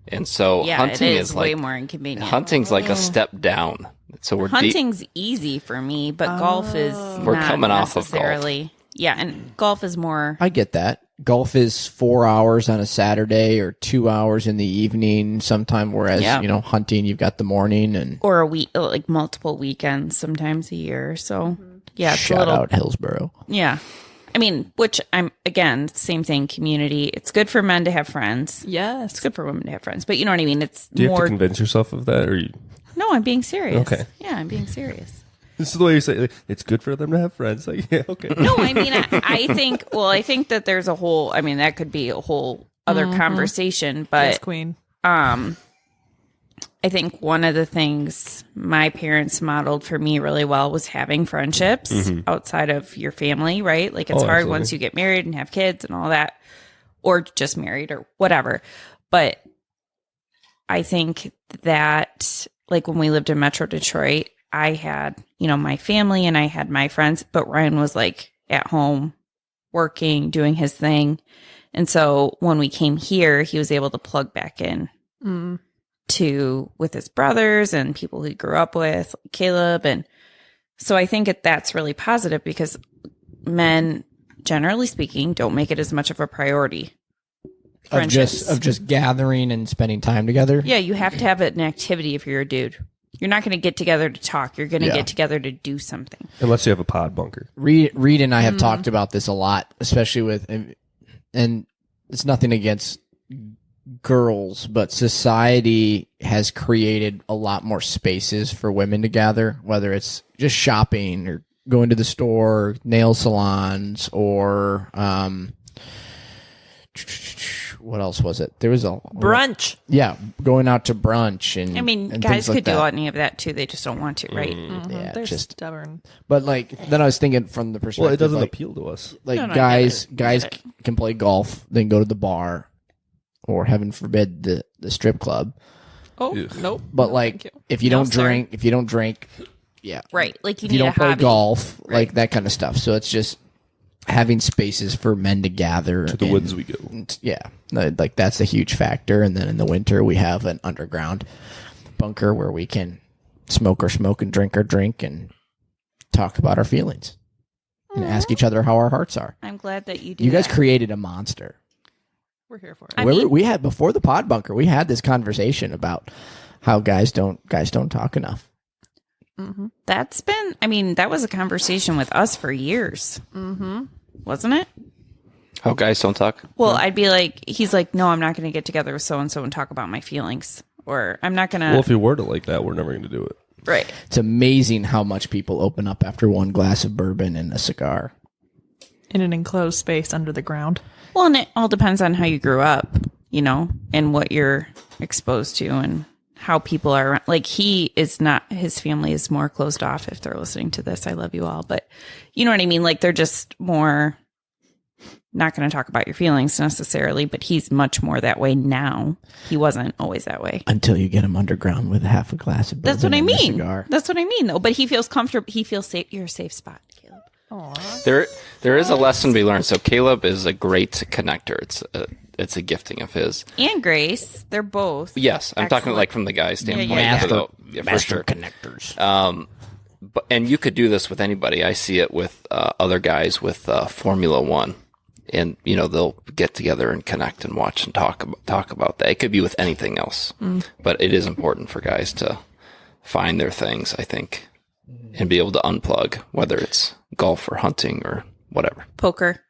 And so yeah, hunting it is way like more inconvenient. hunting's like a step down. So we're deep. Hunting's easy for me, but golf is We're not coming off of golf. necessarily. Yeah, and golf is more. I get that. Golf is 4 hours on a Saturday or 2 hours in the evening sometime, whereas, Yeah. hunting, you've got the morning and Or a week, like multiple weekends, sometimes a year. So, yeah, it's a shout little. out Hillsboro. Yeah. I mean, which I'm, again, same thing, community. It's good for men to have friends. Yes. It's good for women to have friends. But you know what I mean? It's Do you have more. to convince yourself of that, or you? No, I'm being serious. Okay. Yeah, I'm being serious. This is the way you say like, it's good for them to have friends. Like, yeah, okay. No, I mean, I think that there's a whole, I mean, that could be a whole other conversation. Yes, But queen. I think one of the things my parents modeled for me really well was having friendships outside of your family, right? Like it's hard absolutely. once you get married and have kids and all that, or just married or whatever. But I think that like when we lived in Metro Detroit, I had, my family and I had my friends, but Ryan was like at home working, doing his thing. And so when we came here, he was able to plug back in with his brothers and people he grew up with, like Caleb. And so I think that's really positive because men, generally speaking, don't make it as much of a priority. Of just gathering and spending time together. Yeah, you have to have an activity if you're a dude. You're not going to get together to talk. You're going to Yeah. get together to do something. Unless you have a pod bunker. Reed and I have talked about this a lot, especially with, and it's nothing against girls, but society has created a lot more spaces for women to gather, whether it's just shopping or going to the store, nail salons, or what else was it? There was a Brunch. Yeah, going out to brunch and I mean, and guys things like could do that. any of that too. They just don't want to, right? Yeah, They're just stubborn. but like then I was thinking from the perspective Well, it doesn't like, appeal to us. like No, I guys get it. guys Get it. can play golf, then go to the bar, or heaven forbid the strip club. Oh, Ugh. nope. But No, like thank you. if you No, don't sorry. drink, yeah, Right. Like you if need you a don't play hobby. golf, Right. like that kind of stuff. So it's just having spaces for men to gather. To the and- woods we go. Yeah, like that's a huge factor. And then in the winter we have an underground bunker where we can smoke and drink our drink and talk about our feelings and ask each other how our hearts are. I'm glad that you do. You guys that. created a monster. We're here for it. I mean- We had before the pod bunker, we had this conversation about how guys don't talk enough. That's been. I mean, that was a conversation with us for years. Wasn't it? Oh, guys, don't talk. Well, I'd be like, he's like, no, I'm not going to get together with so and so and talk about my feelings, or I'm not going to. Well, if you word it like that, we're never going to do it. Right. It's amazing how much people open up after one glass of bourbon and a cigar. In an enclosed space under the ground. Well, and it all depends on how you grew up, you know, and what you're exposed to and how people are around. Like, he is not, his family is more closed off. If they're listening to this, I love you all. But you know what I mean? Like, they're just more not going to talk about your feelings necessarily, but he's much more that way now. He wasn't always that way. Until you get him underground with half a glass of bourbon. That's what I and a mean. cigar. That's what I mean, though. But he feels comfortable. He feels safe. You're a safe spot, Caleb. There is a lesson to be learned. So Caleb is a great connector. It's a gifting of his. And Grace, they're both. Yes, I'm talking excellent. like from the guy's standpoint. Yeah. For sure. Connectors. And you could do this with anybody. I see it with other guys with Formula One, and you know they'll get together and connect and watch and talk about that. It could be with anything else, but it is important for guys to find their things, I think, and be able to unplug, whether it's golf or hunting or whatever. Poker.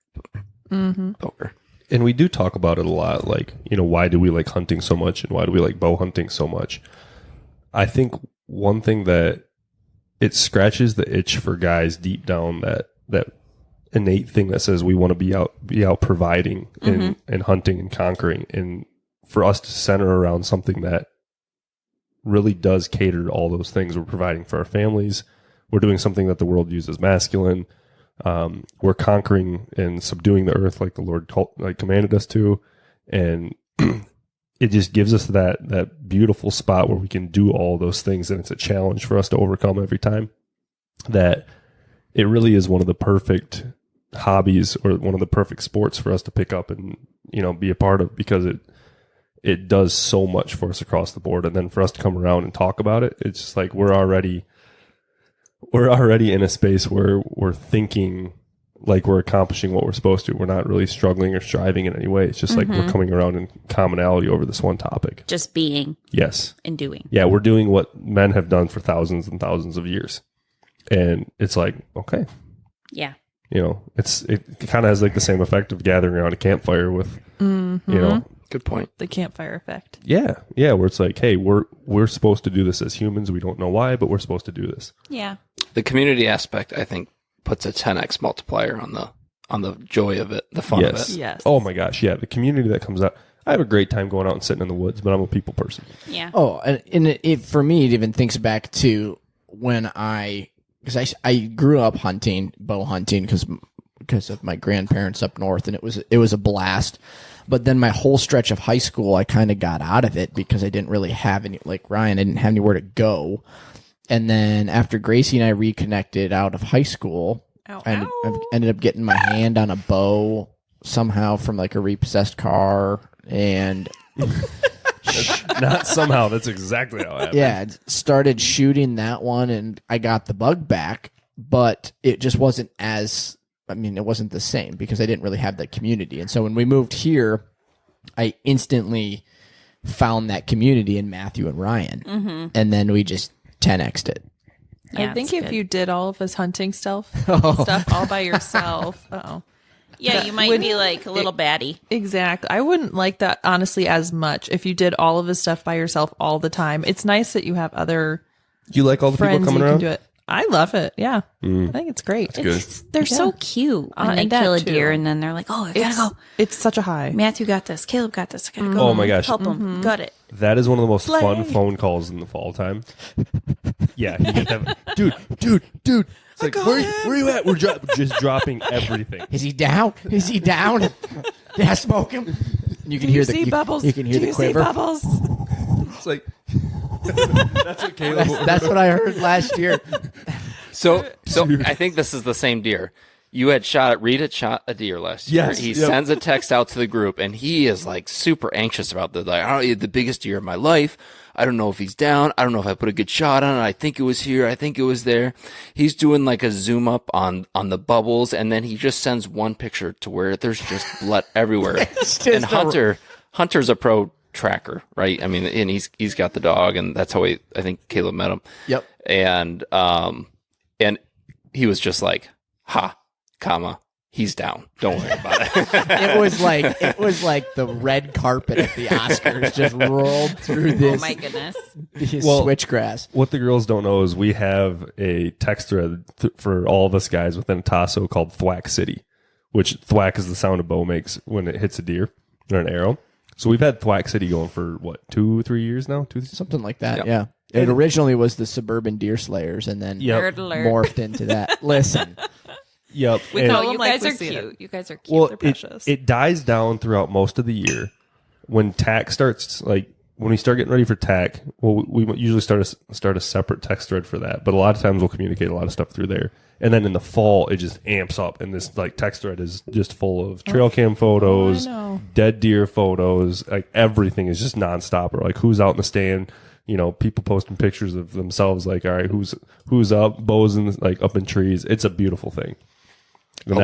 Poker. And we do talk about it a lot, like, you know, why do we like hunting so much and why do we like bow hunting so much? I think one thing that it scratches the itch for guys deep down, that innate thing that says we want to be out providing and hunting and conquering, and for us to center around something that really does cater to all those things. We're providing for our families. We're doing something that the world views as masculine. We're conquering and subduing the earth like the Lord commanded us to. And it just gives us that beautiful spot where we can do all those things. And it's a challenge for us to overcome every time. That it really is one of the perfect hobbies or one of the perfect sports for us to pick up and, you know, be a part of, because it does so much for us across the board. And then for us to come around and talk about it, it's just like we're already in a space where we're thinking like we're accomplishing what we're supposed to. We're not really struggling or striving in any way. It's just like we're coming around in commonality over this one topic. Just being. Yes. And doing. Yeah, we're doing what men have done for thousands and thousands of years. And it's like, okay. Yeah. You know, it kind of has like the same effect of gathering around a campfire with, you know. Good point. The campfire effect. Yeah. Yeah. Where it's like, hey, we're supposed to do this as humans. We don't know why, but we're supposed to do this. Yeah. The community aspect, I think, puts a 10x multiplier on the joy of it, the fun of it. Yes. Oh my gosh. Yeah. The community that comes out. I have a great time going out and sitting in the woods, but I'm a people person. Yeah. Oh, and it for me, it even thinks back to when because I grew up hunting, bow hunting, because of my grandparents up north, and it was a blast. But then my whole stretch of high school, I kind of got out of it because I didn't really have any, like Ryan, I didn't have anywhere to go. And then after Gracie and I reconnected out of high school, I ended up getting my hand on a bow somehow from like a repossessed car, and Not somehow. That's exactly how it happened. yeah, started shooting that one, and I got the bug back, but it just wasn't it wasn't the same because I didn't really have that community. And so when we moved here, I instantly found that community in Matthew and Ryan, and then we just 10x'd it. Yeah, I think it's if good. you did all of his hunting stuff all by yourself, Yeah, you might be like a little baddie. Exactly. I wouldn't like that, honestly, as much if you did all of his stuff by yourself all the time. It's nice that you have other You like all the friends people coming you around? can do it. I love it. Yeah. I think it's great. They're so cute when they and that kill a too. deer, and then they're like, "Oh, I gotta go. It's such a high. Matthew got this. Caleb got this. I gotta go. Oh my gosh. help him. Got it." That is one of the most Slay. fun phone calls in the fall time. Yeah, you get that. Dude. It's like, where are you at? We're just dropping everything. Is he down? Is he down? Did I smoke him? You can hear see bubbles? You can hear Do the you quiver. see bubbles? It's like, that's what Caleb. That's what I heard last year. So I think this is the same deer. Reed had shot a deer last year. Yes, He yep. sends a text out to the group, and he is like super anxious about the the biggest deer of my life. I don't know if he's down. I don't know if I put a good shot on it. I think it was here. I think it was there. He's doing like a zoom up on the bubbles, and then he just sends one picture to where there's just blood everywhere. And Hunter's a pro tracker, right? I mean, and he's got the dog, and that's how I think Caleb met him. Yep. And he was just like, ha, comma, He's down. Don't worry about it. It was like the red carpet at the Oscars just rolled through Oh this, my goodness. this Well, switchgrass. What the girls don't know is we have a text thread for all of us guys within Tasso called Thwack City, which thwack is the sound a bow makes when it hits a deer or an arrow. So we've had Thwack City going for, 2-3 years now? Something like that, Yep. yeah. It originally was the Suburban Deer Slayers and then Yep. Nerd alert. morphed into that. Listen, Yep. We And- call No, them you like guys we are see it. cute. You guys are cute. well, They're precious. it dies down throughout most of the year. When tack starts, like when we start getting ready for tack, well, we usually start a separate text thread for that. But a lot of times we'll communicate a lot of stuff through there. And then in the fall, it just amps up, and this like text thread is just full of trail cam photos, know. dead deer photos, like everything is just nonstop. Or like who's out in the stand, people posting pictures of themselves. Like, all right, who's up, bows in like up in trees. It's a beautiful thing, and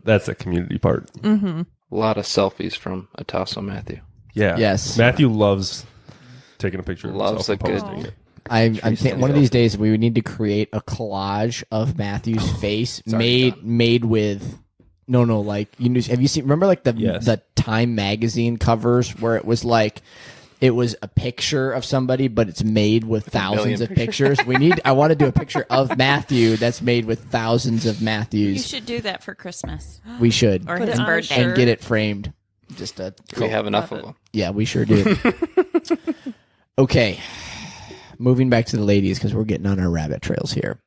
that's the community part. A lot of selfies from Atasso Matthew. Yeah. Yes. Matthew loves taking a picture of Loves himself a and good- posting it. I'm thinking one of these days we would need to create a collage of Matthew's face made with like have you seen remember like the Time magazine covers where it was like it was a picture of somebody but it's made with thousands of pictures. I want to do a picture of Matthew that's made with thousands of You Matthews. should do that for Christmas We should or Put his it on a birthday. shirt. and get it framed. Just a We have enough of them. yeah, we sure do. Okay. Moving back to the ladies because we're getting on our rabbit trails here.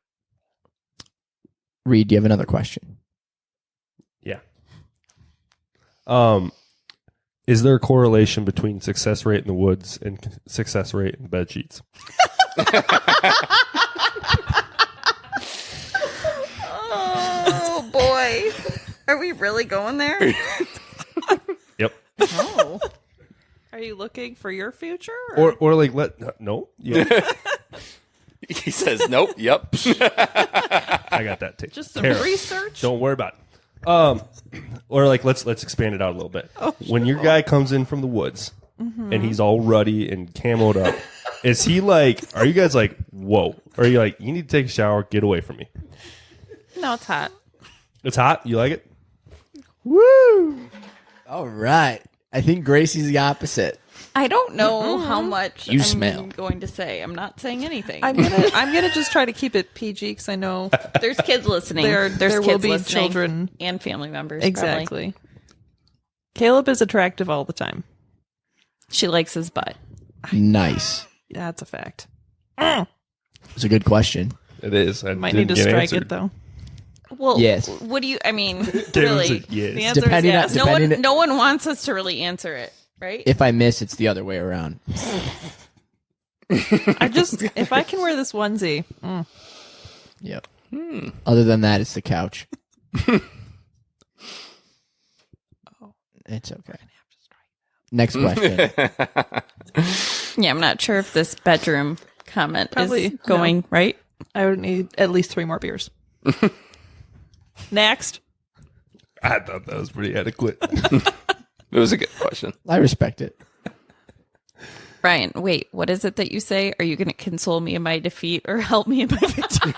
Reed, do you have another question? Yeah. Is there a correlation between success rate in the woods and success rate in bed sheets? Oh boy. Are we really going there? Yep. Oh. Are you looking for your future? Or like no. Yeah. He says, nope, yep. I got that tape. just some Tara, research? Don't worry about it. Or like let's expand it out a little bit. When your guy comes in from the woods and he's all ruddy and camoed up, is he like? Are you guys like, whoa? Or are you like, you need to take a shower, get away from me? No, it's hot. It's hot. You like it? Woo! All right. I think Gracie's the opposite. I don't know how much You I'm smell. going to say. I'm not saying anything. I'm gonna just try to keep it PG because I know There's kids listening. there There's will kids be listening children. and family members. Probably. Exactly. Caleb is attractive all the time. She likes his butt. Nice. That's a fact. It's a good question. It is. I Might need to didn't get strike answered. it though. Well, Yes. what do you? I mean, Caleb really, said yes. The answer Depending is on- yes. no Depending- one, no one wants us to really answer it, right? If I miss, it's the other way around. If I can wear this onesie, Yep. Other than that, it's the couch. It's okay. Next question. Yeah, I'm not sure if this bedroom comment Probably, is going right. I would need at least 3 more beers. Next. I thought that was pretty adequate. It was a good question. I respect it. Ryan, wait, what is it that you say? Are you going to console me in my defeat or help me in my victory?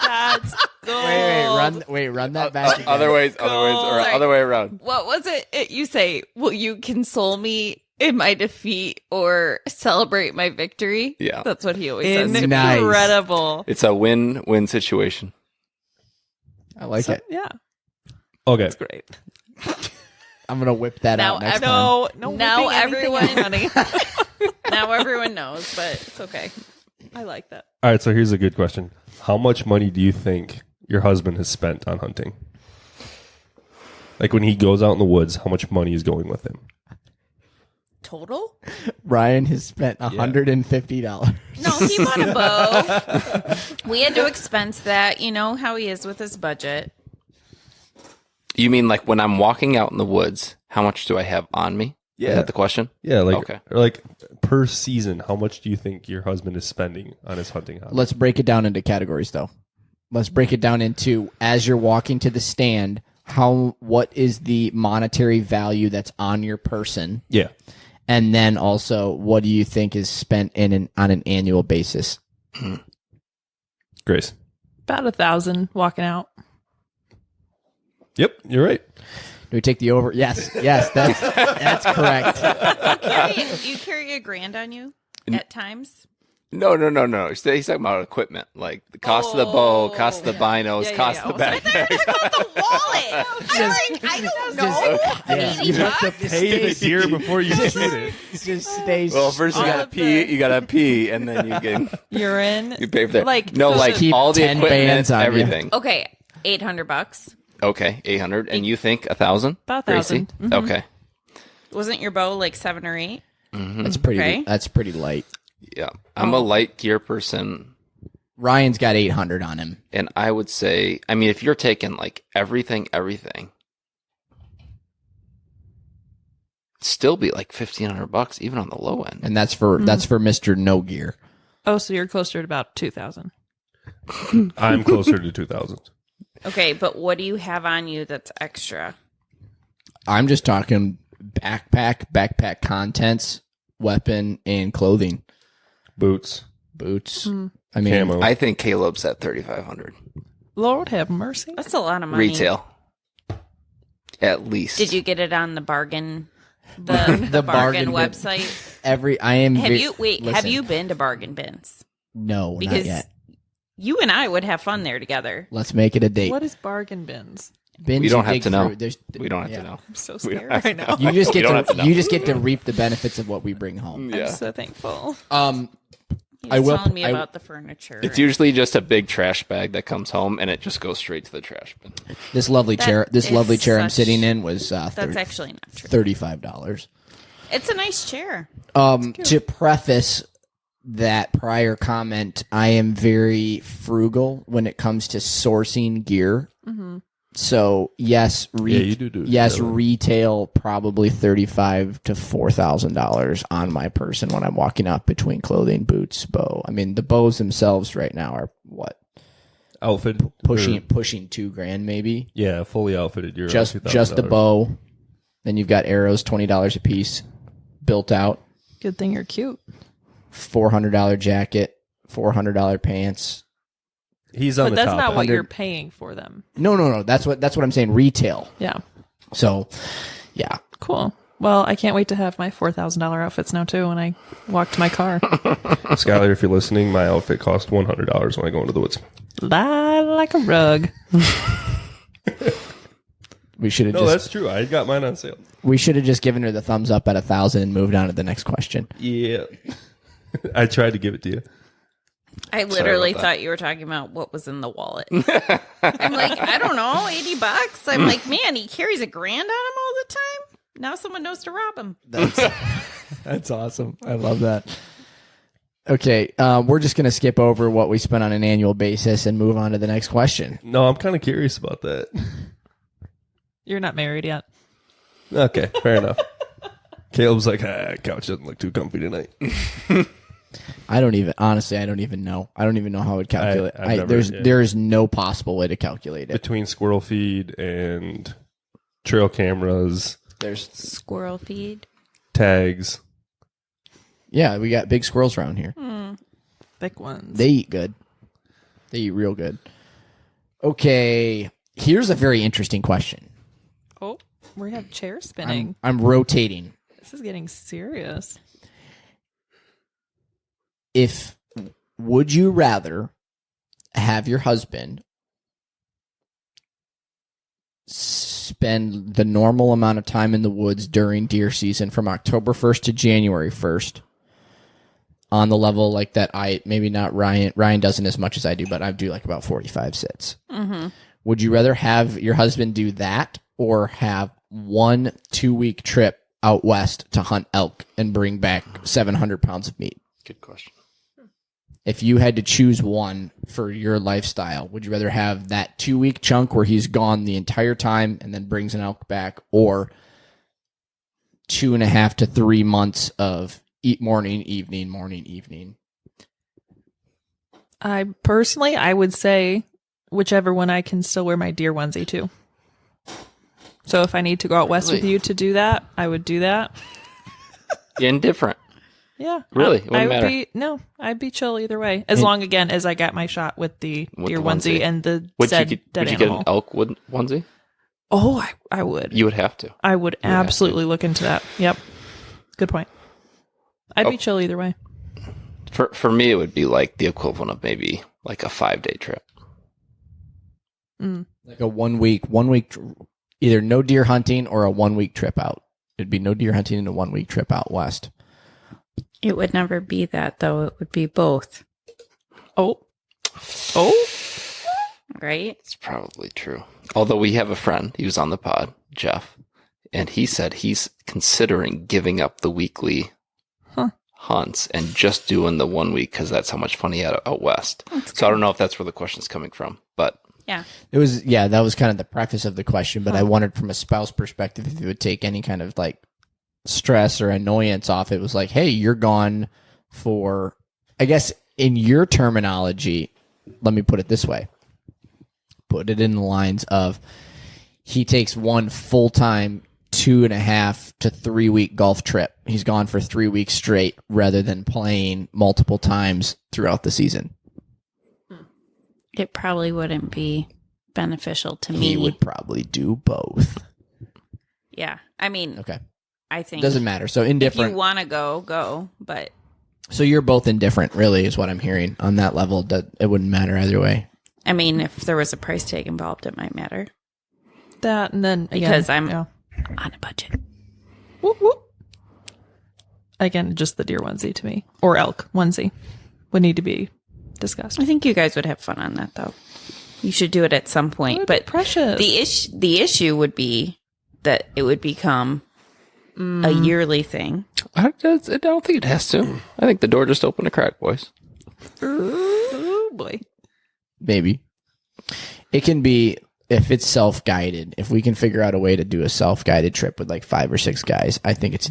That's gold. Run that back. again. Other ways, or Sorry. other way around. What was it you say? Will you console me in my defeat or celebrate my victory? Yeah. That's what he always says. to me. Nice. Incredible. It's a win-win situation. I like it. Yeah, Okay. it's great. I'm gonna whip that Now out next time. No Now whipping anything everyone- out, honey. Now everyone knows, but it's okay. I like that. All right. So here's a good question. How much money do you think your husband has spent on hunting? Like when he goes out in the woods, how much money is going with him? Total? Ryan has spent $150. No, he bought a bow. We had to expense that. You know how he is with his budget. You mean like when I'm walking out in the woods, how much do I have on me? Yeah. Is that the question? Yeah, like Okay. or like per season, how much do you think your husband is spending on his hunting hobby? Let's break it down into categories, though. Let's break it down into as you're walking to the stand. What is the monetary value that's on your person, Yeah. and then also what do you think is spent on an annual basis? Grace. About 1,000 walking out. Yep, you're right. Do we take the over? Yes, that's correct. You carry $1,000 on you at times? No. He's talking about equipment, like the cost of the bow, cost of the binos, cost of the backpack. The wallet. I don't know. You have to pay the deer before you shoot it. Just stays. Well, first you gotta pee. You gotta pee, and then you can urine. you pay for that. Like keep all the 10 equipment, bands on you. everything. Okay, $800. Okay, 800, and you think 1,000? About 1,000. Gracie? Okay, Wasn't your bow like 7 or 8? That's pretty. Okay. That's pretty light. yeah, I'm a light gear person. Ryan's got 800 on him. And I would say, I mean, if you're taking like everything, still be like $1,500 even on the low end. And that's for Mr. No Gear. Oh, so you're closer to about 2,000. I'm closer to 2,000. Okay, but what do you have on you that's extra? I'm just talking backpack contents, weapon, and clothing. Boots, I mean, camo. I think Caleb's at 3,500 Lord have mercy. That's a lot of money. retail, at least. Did you get it on the bargain, the bargain bin. website? Have you been to Bargain Bins? No, Because not yet. you and I would have fun there together. Let's make it a date. What is bargain bins? Bins We don't you have dig to know. through. There's- We don't have yeah. to know. I'm so We don't scared have to right now. You just We get don't have to know. you just get to reap the benefits of what we bring home. Yeah. I'm so thankful. He I was will- telling me I- about the furniture. It's usually just a big trash bag that comes home and it just goes straight to the trash bin. This lovely That chair. This is lovely chair I'm such- sitting in was That's actually not true. $35. It's a nice chair. To preface that prior comment, I am very frugal when it comes to sourcing gear. So yes, you do. yes, Yeah. retail probably $3,500 to $4,000 on my person when I'm walking up between clothing, boots, bow. I mean, the bows themselves right now are what Outfit pushing $2,000 maybe. Yeah, fully outfitted. You're Just around the $2,000. bow. Then you've got arrows, $20 a piece, built out. Good thing you're cute. $400 jacket, $400 pants. He's on But the that's top. not what 100 you're paying for them. No. That's what I'm saying. Retail. Yeah. So, yeah. Cool. Well, I can't wait to have my $4,000 outfits now, too, when I walk to my car. Skylar, if you're listening, my outfit cost $100 when I go into the woods. Lie like a rug. We should have No, just that's true. I got mine on sale. given her the thumbs up at 1,000 and moved on to the next question. Yeah. I tried to give it to you. I literally about that. thought you were talking about what was in the wallet. I'm like, I don't know, $80. I'm like, man, he carries $1,000 on him all the time. Now someone knows to rob him. That's awesome. I love that. Okay, we're just going to skip over what we spend on an annual basis and move on to the next question. No, I'm kind of curious about that. You're not married yet. Okay, fair enough. Caleb's like, couch doesn't look too comfy tonight. I don't even know. I don't even know how I would calculate. I've never- There is no possible way to calculate it. Between squirrel feed and trail cameras, There's Squirrel feed. tags. Yeah, we got big squirrels around here. Thick ones. They eat good. They eat real good. Okay, here's a very interesting question. Oh, we have chairs spinning. I'm rotating. This is getting serious. Would you rather have your husband spend the normal amount of time in the woods during deer season from October 1st to January 1st on the level like that? Maybe not Ryan doesn't as much as I do, but I do like about 45 sits. Would you rather have your husband do that or have 1 2-week trip out west to hunt elk and bring back 700 pounds of meat? Good question. If you had to choose one for your lifestyle, would you rather have that 2-week chunk where he's gone the entire time and then brings an elk back, or 2.5 to 3 months of eat morning, evening? I would say whichever one I can still wear my deer onesie to. So if I need to go out west with you to do that, I would do that. Indifferent. Yeah. Really? It wouldn't matter. I'd be chill either way. As long, again, as I got my shot with the With deer the onesie onesie. and the Would said you dead get an animal. elk onesie? Oh, I would. You would have to. I would absolutely look into that. Yep. Good point. I'd be chill either way. For me, it would be like the equivalent of maybe like a 5-day trip. Like a 1 week, either no deer hunting or a 1 week trip out. It'd be no deer hunting and a 1 week trip out west. It would never be that, though. It would be both. Oh. Right? It's probably true. Although we have a friend, he was on the pod, Jeff, and he said he's considering giving up the weekly hunts and just doing the 1 week because that's how much fun he had out west. So I don't know if that's where the question's coming from, but Yeah. That was kind of the preface of the question, but I wondered from a spouse perspective if it would take any kind of like stress or annoyance off. It was like, hey, you're gone for, I guess in your terminology, let me put it this way. Put it in the lines of he takes one full-time 2.5 to 3 week golf trip. He's gone for 3 weeks straight rather than playing multiple times throughout the season. It probably wouldn't be beneficial to me. He would probably do both. Yeah. I mean, Okay. I think Doesn't matter. So if indifferent. you want to go, but So you're both indifferent, really, is what I'm hearing on that level. That it wouldn't matter either way. I mean, if there was a price tag involved, it might matter That and then because again, I'm on a budget. Whoop, whoop. Again, just the deer onesie to me, or elk onesie, would need to be discussed. I think you guys would have fun on that, though. You should do it at some point. But precious. the issue would be that it would become a yearly thing. I don't think it has to. I think the door just opened a crack, boys. Oh boy. Maybe. It can be, if it's self-guided, if we can figure out a way to do a self-guided trip with like 5 or 6 guys, I think it's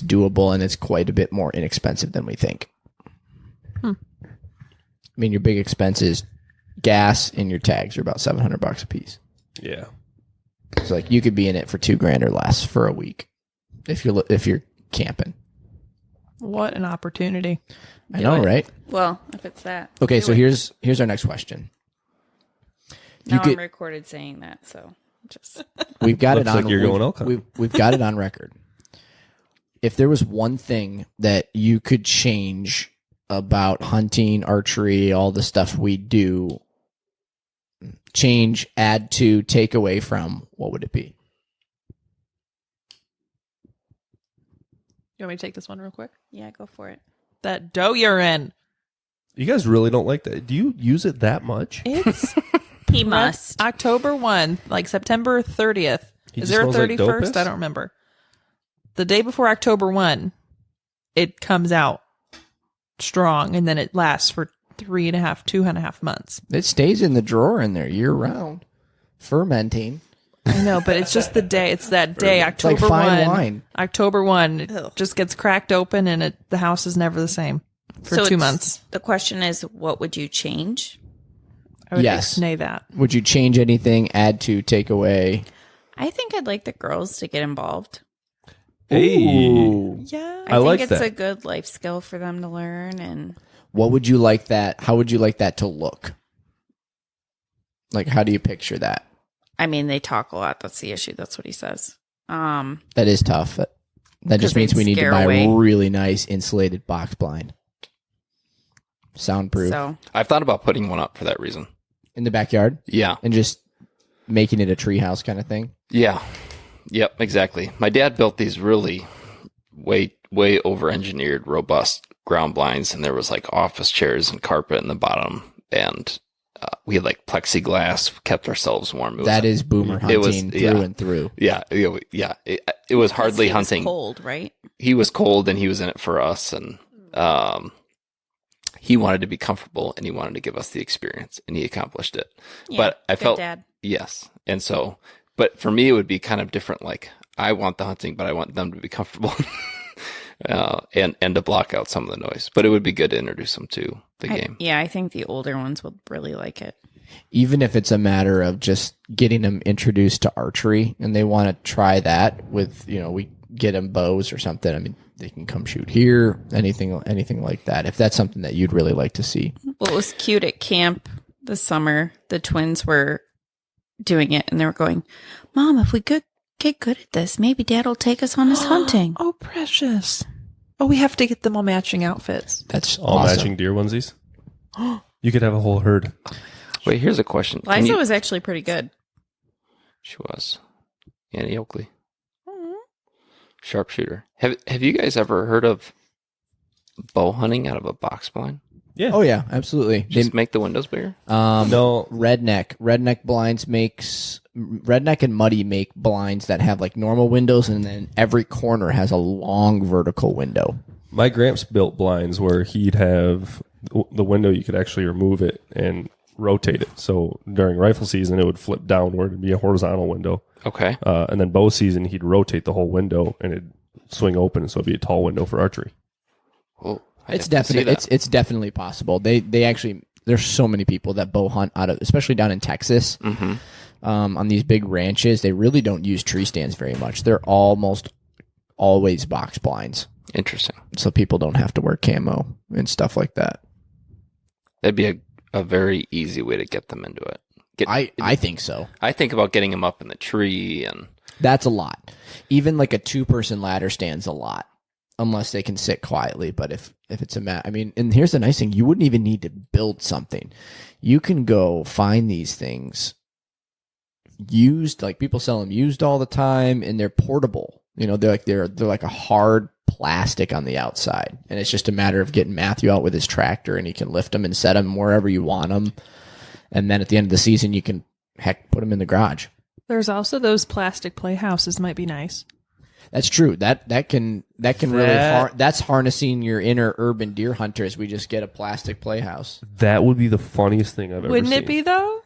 doable, and it's quite a bit more inexpensive than we think. I mean, your big expense is gas, and your tags are about $700 a piece. Yeah. So like you could be in it for $2,000 or less for a week if you're camping. What an opportunity. I know, right? Well, if it's that. Okay, so here's our next question. Now I'm recorded saying that, so just We've got Looks it on. like you're going elk hunting. We've got it on record. If there was one thing that you could change about hunting, archery, all the stuff we do, change, add to, take away from, what would it be? You want me to take this one real quick? yeah, go for it. That doe you're in. You guys really don't like that? Do you use it that much? It's He must. October 1, like September 30th. He Is just there a smells like 31st? dope piss? I don't remember. The day before October 1, it comes out strong, and then it lasts for 2.5 months. It stays in the drawer in there year round, fermenting. I know, but it's just the day. It's that day, October like fine 1. wine. October 1, it just gets cracked open, and the house is never the same for So 2 it's- months. The question is, what would you change? I would Yes. nay that. Would you change anything? Add to, take away? I think I'd like the girls to get involved. Hey. Ooh. Yeah. I think like it's that. a good life skill for them to learn. And What would you like that? How would you like that to look? Like, how do you picture that? I mean, they talk a lot. That's the issue. That's what he says. That is tough. That 'Cause just means they'd we need to scare buy away. a really nice insulated box blind. Soundproof. So I've thought about putting one up for that reason. In the backyard Yeah. and just making it a treehouse kind of thing. Yeah. Yep, exactly. My dad built these really way over-engineered, robust ground blinds, and there was like office chairs and carpet in the bottom, and we had like plexiglass, kept ourselves warm. That is boomer It was- hunting yeah. through and through. Yeah. It was hardly he was hunting. cold, right? He was cold, and he was in it for us, and he wanted to be comfortable, and he wanted to give us the experience, and he accomplished it. Yeah, But I good felt dad. yes, and so, but for me, it would be kind of different. Like I want the hunting, but I want them to be comfortable, and to block out some of the noise. But it would be good to introduce them to the game. Yeah, I think the older ones would really like it. Even if it's a matter of just getting them introduced to archery and they want to try that with, we get them bows or something. I mean, they can come shoot here, anything like that. If that's something that you'd really like to see. Well, it was cute at camp this summer. The twins were doing it, and they were going, "Mom, if we could get good at this, maybe Dad will take us on his hunting." Oh, precious. Oh, we have to get them all matching outfits. That's All awesome. matching deer onesies. You could have a whole herd. Wait, here's a question. Can Liza you- was actually pretty good. She was. Annie Oakley. Sharpshooter. Have you guys ever heard of bow hunting out of a box blind? Yeah. Oh yeah, absolutely. Just make the windows bigger? No. Redneck blinds makes Redneck and Muddy make blinds that have like normal windows, and then every corner has a long vertical window. My gramps built blinds where he'd have the window, you could actually remove it and rotate it. So during rifle season, it would flip downward and be a horizontal window. Okay. And then bow season, he'd rotate the whole window and it'd swing open, so it'd be a tall window for archery. Well, It's definitely it's definitely possible. They actually, there's so many people that bow hunt out of, especially down in Texas, on these big ranches. They really don't use tree stands very much. They're almost always box blinds, Interesting. so people don't have to wear camo and stuff like that. That'd be a very easy way to get them into it. I think so. I think about getting them up in the tree and That's a lot. Even like a 2-person ladder stand's a lot, unless they can sit quietly. But if it's a mat, I mean, and here's the nice thing: you wouldn't even need to build something. You can go find these things used, like people sell them used all the time, and they're portable. You know, they're like a hard plastic on the outside, and it's just a matter of getting Matthew out with his tractor, and he can lift them and set them wherever you want them. And then at the end of the season, you can put them in the garage. There's also those plastic playhouses might be nice. That's true. That can really that's harnessing your inner urban deer hunters. We just get a plastic playhouse. That would be the funniest thing I've ever Wouldn't seen. it be though?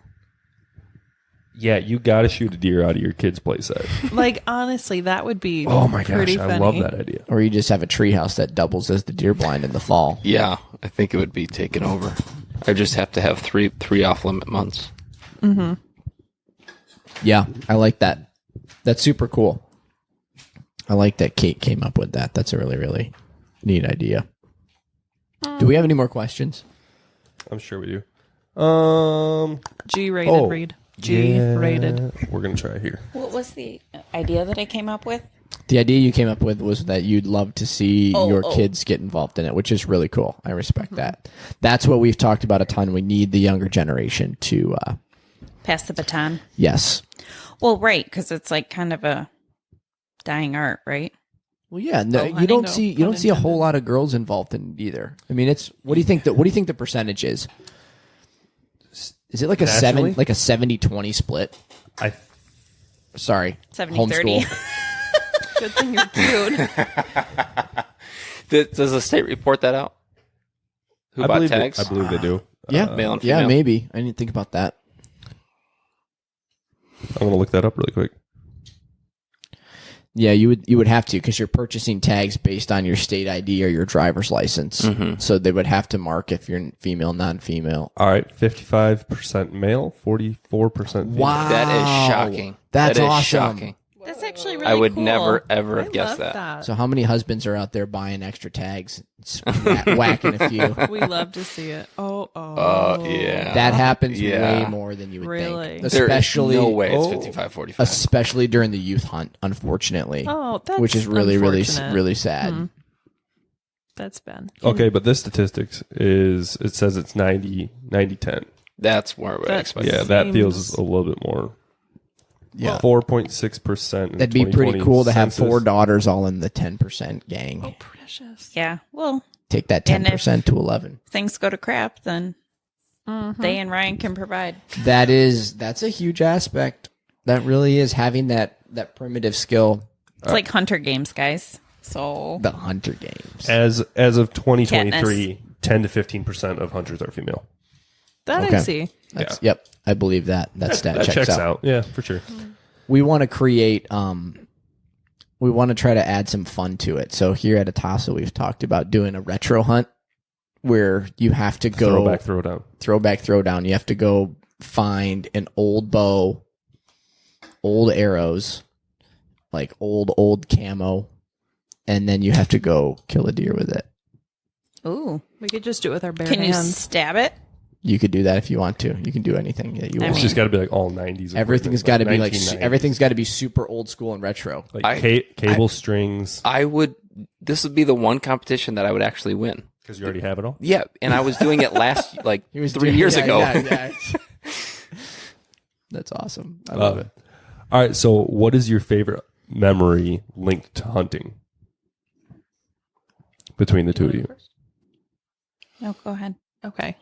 Yeah, you got to shoot a deer out of your kid's playset. Like honestly, that would be Oh my pretty gosh, funny. I love that idea. Or you just have a treehouse that doubles as the deer blind in the fall. yeah, I think it would be taken over. I just have to have three off limit months. Yeah, I like that. That's super cool. I like that Kate came up with that. That's a really, really neat idea. Do we have any more questions? I'm sure we do. G-rated Oh, read. G-rated. We're gonna try here. What was the idea that I came up with? The idea you came up with was that you'd love to see your kids get involved in it, which is really cool. I respect that. That's what we've talked about a ton. We need the younger generation to, Pass the baton. yes. Well, right, because it's like kind of a dying art, right? Well, yeah, no, Oh, you don't no, see a whole unintended. lot of girls involved in it either. I mean, it's what do you think the percentage is? Is it like a Nationally? 70-20 split? Sorry, 70-30. homeschool. Good thing you're cute. Does the state report that out? Who bought tags? I believe they do. Yeah, male and yeah, female? maybe. I didn't think about that. I'm gonna look that up really quick. Yeah, you would have to, because you're purchasing tags based on your state ID or your driver's license. So they would have to mark if you're female, non-female. All right, 55% male, 44% female. Wow, That is shocking. That's That is awesome. shocking. That's actually really I would cool. never ever I have guessed love that. So how many husbands are out there buying extra tags, just whacking a few? We love to see it. Oh, Yeah. That happens Yeah. way more than you would Really? think, There is especially no way it's 55-45. especially during the youth hunt. Unfortunately, Oh, that's which is really, really, unfortunate. really sad. That's bad. Okay, but this statistics is, it says it's 90-10. That's where I would That- expect. Yeah, it. that feels Seems- a little bit more. Yeah. 4.6%. That'd be pretty cool to have 4 daughters all in the 10% gang. Oh, precious. Yeah. Well, Take that And if- 10% to 11. things go to crap, then they and Ryan can provide. That's a huge aspect. That really is having that primitive skill, It's like Hunter Games, guys. So the hunter games. As of 2023, 10 to 15% of hunters are female. That Okay. I see. Yep, I believe that. That stat That checks out. Yeah, for sure. We want to create we want to try to add some fun to it. So here at Atasa, we've talked about doing a retro hunt where you have to go Throwback, throwdown. throwdown. You have to go find an old bow, old arrows, like old camo, and then you have to go kill a deer with it. ooh, We could just do it with our bare can you hands. stab it? You could do that if you want to. You can do anything that you want. It's just got to be like all 90s. Everything's got to be like 1990s. everything's got to be super old school and retro. Like cable strings. This would be the one competition that I would actually win. Because you already have it all? Yeah, and I was doing it last, 3 years ago. Yeah. That's awesome. I love it. All right, so what is your favorite memory linked to hunting between the two of you? No, go ahead. Okay.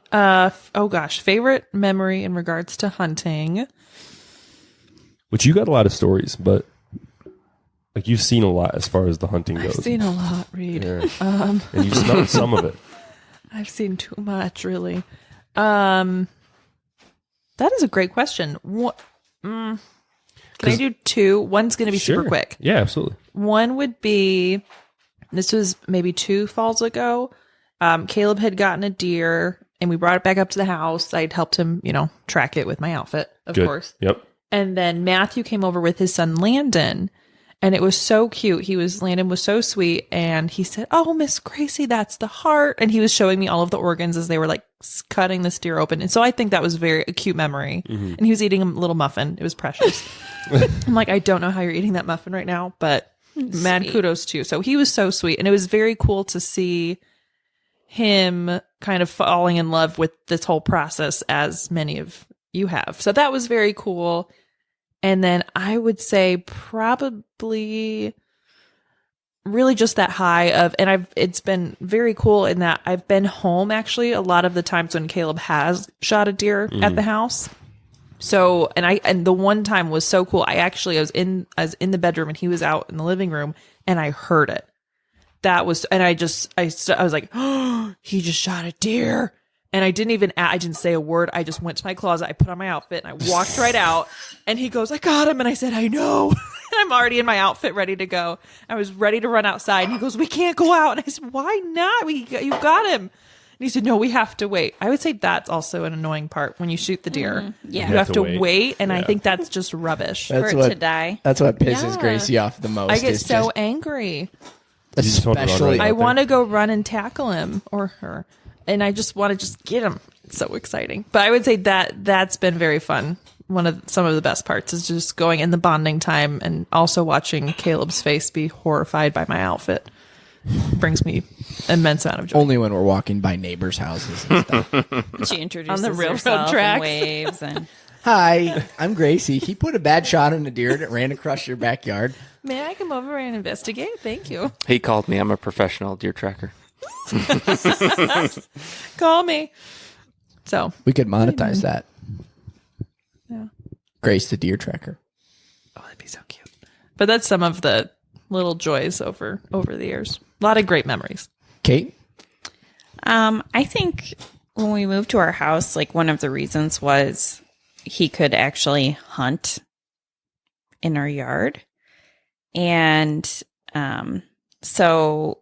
Favorite memory in regards to hunting. Which you got a lot of stories, but like you've seen a lot as far as the hunting goes. I've seen a lot, Reed. Yeah. And you smelled some of it. I've seen too much, really. That is a great question. Can I do two? One's going to be super quick. Yeah, absolutely. One would be, this was maybe 2 falls ago. Caleb had gotten a deer and we brought it back up to the house. I'd helped him, track it with my outfit, of course. Yep. And then Matthew came over with his son Landon, and it was so cute. Landon was so sweet, and he said, "Oh, Miss Gracie, that's the heart." And he was showing me all of the organs as they were like cutting this deer open. And so I think that was a cute memory. Mm-hmm. And he was eating a little muffin. It was precious. I'm like, I don't know how you're eating that muffin right now, but mad kudos to you. So he was so sweet, and it was very cool to see him kind of falling in love with this whole process, as many of you have. So that was very cool. And then I would say probably really just that high of, and it's been very cool in that I've been home actually a lot of the times when Caleb has shot a deer at the house. So, and the one time was so cool. I was in the bedroom and he was out in the living room and I heard it. That was, and I was like, oh, he just shot a deer. And I didn't say a word. I just went to my closet. I put on my outfit and I walked right out. And he goes, "I got him." And I said, "I know." And I'm already in my outfit, ready to go. I was ready to run outside. And he goes, "We can't go out." And I said, "Why not? You got him." And he said, "No, we have to wait." I would say that's also an annoying part when you shoot the deer. Yeah. You have to wait. And I think that's just rubbish. For it to die. That's what pisses Gracie off the most. I get so angry. Especially, I want to go run and tackle him or her. And I just want to get him. It's so exciting. But I would say that's been very fun. Some of the best parts is just going in the bonding time and also watching Caleb's face be horrified by my outfit. Brings me immense amount of joy. Only when we're walking by neighbors' houses and stuff. She introduces on the railroad herself tracks. and waves and Hi, I'm Gracie. He put a bad shot on a deer that ran across your backyard. May I come over and investigate? Thank you. He called me. I'm a professional deer tracker. Call me. So we could monetize that. Yeah. Grace the deer tracker. Oh, that'd be so cute. But that's some of the little joys over the years. A lot of great memories. Kate? I think when we moved to our house, like one of the reasons was he could actually hunt in our yard. And so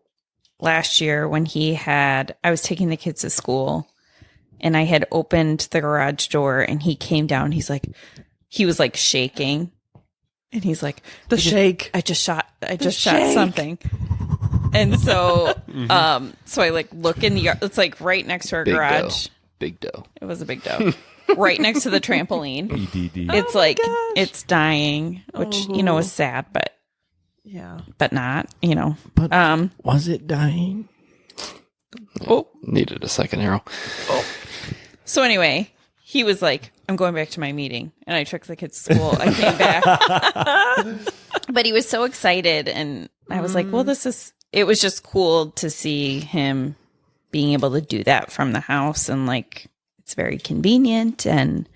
last year when I was taking the kids to school and I had opened the garage door and he came down. He was like shaking and he's like, I just shot something. And so, so I like look in the yard. It's like right next to our garage. Big doe. It was a big doe. Right next to the trampoline. EDD. It's it's dying, which, is sad, but yeah, but not, But was it dying? Oh, needed a second arrow. Oh. So anyway, he was like, "I'm going back to my meeting," and I took the kids to school. I came back, but he was so excited, and I was like, "Well, it was just cool to see him being able to do that from the house, and like it's very convenient and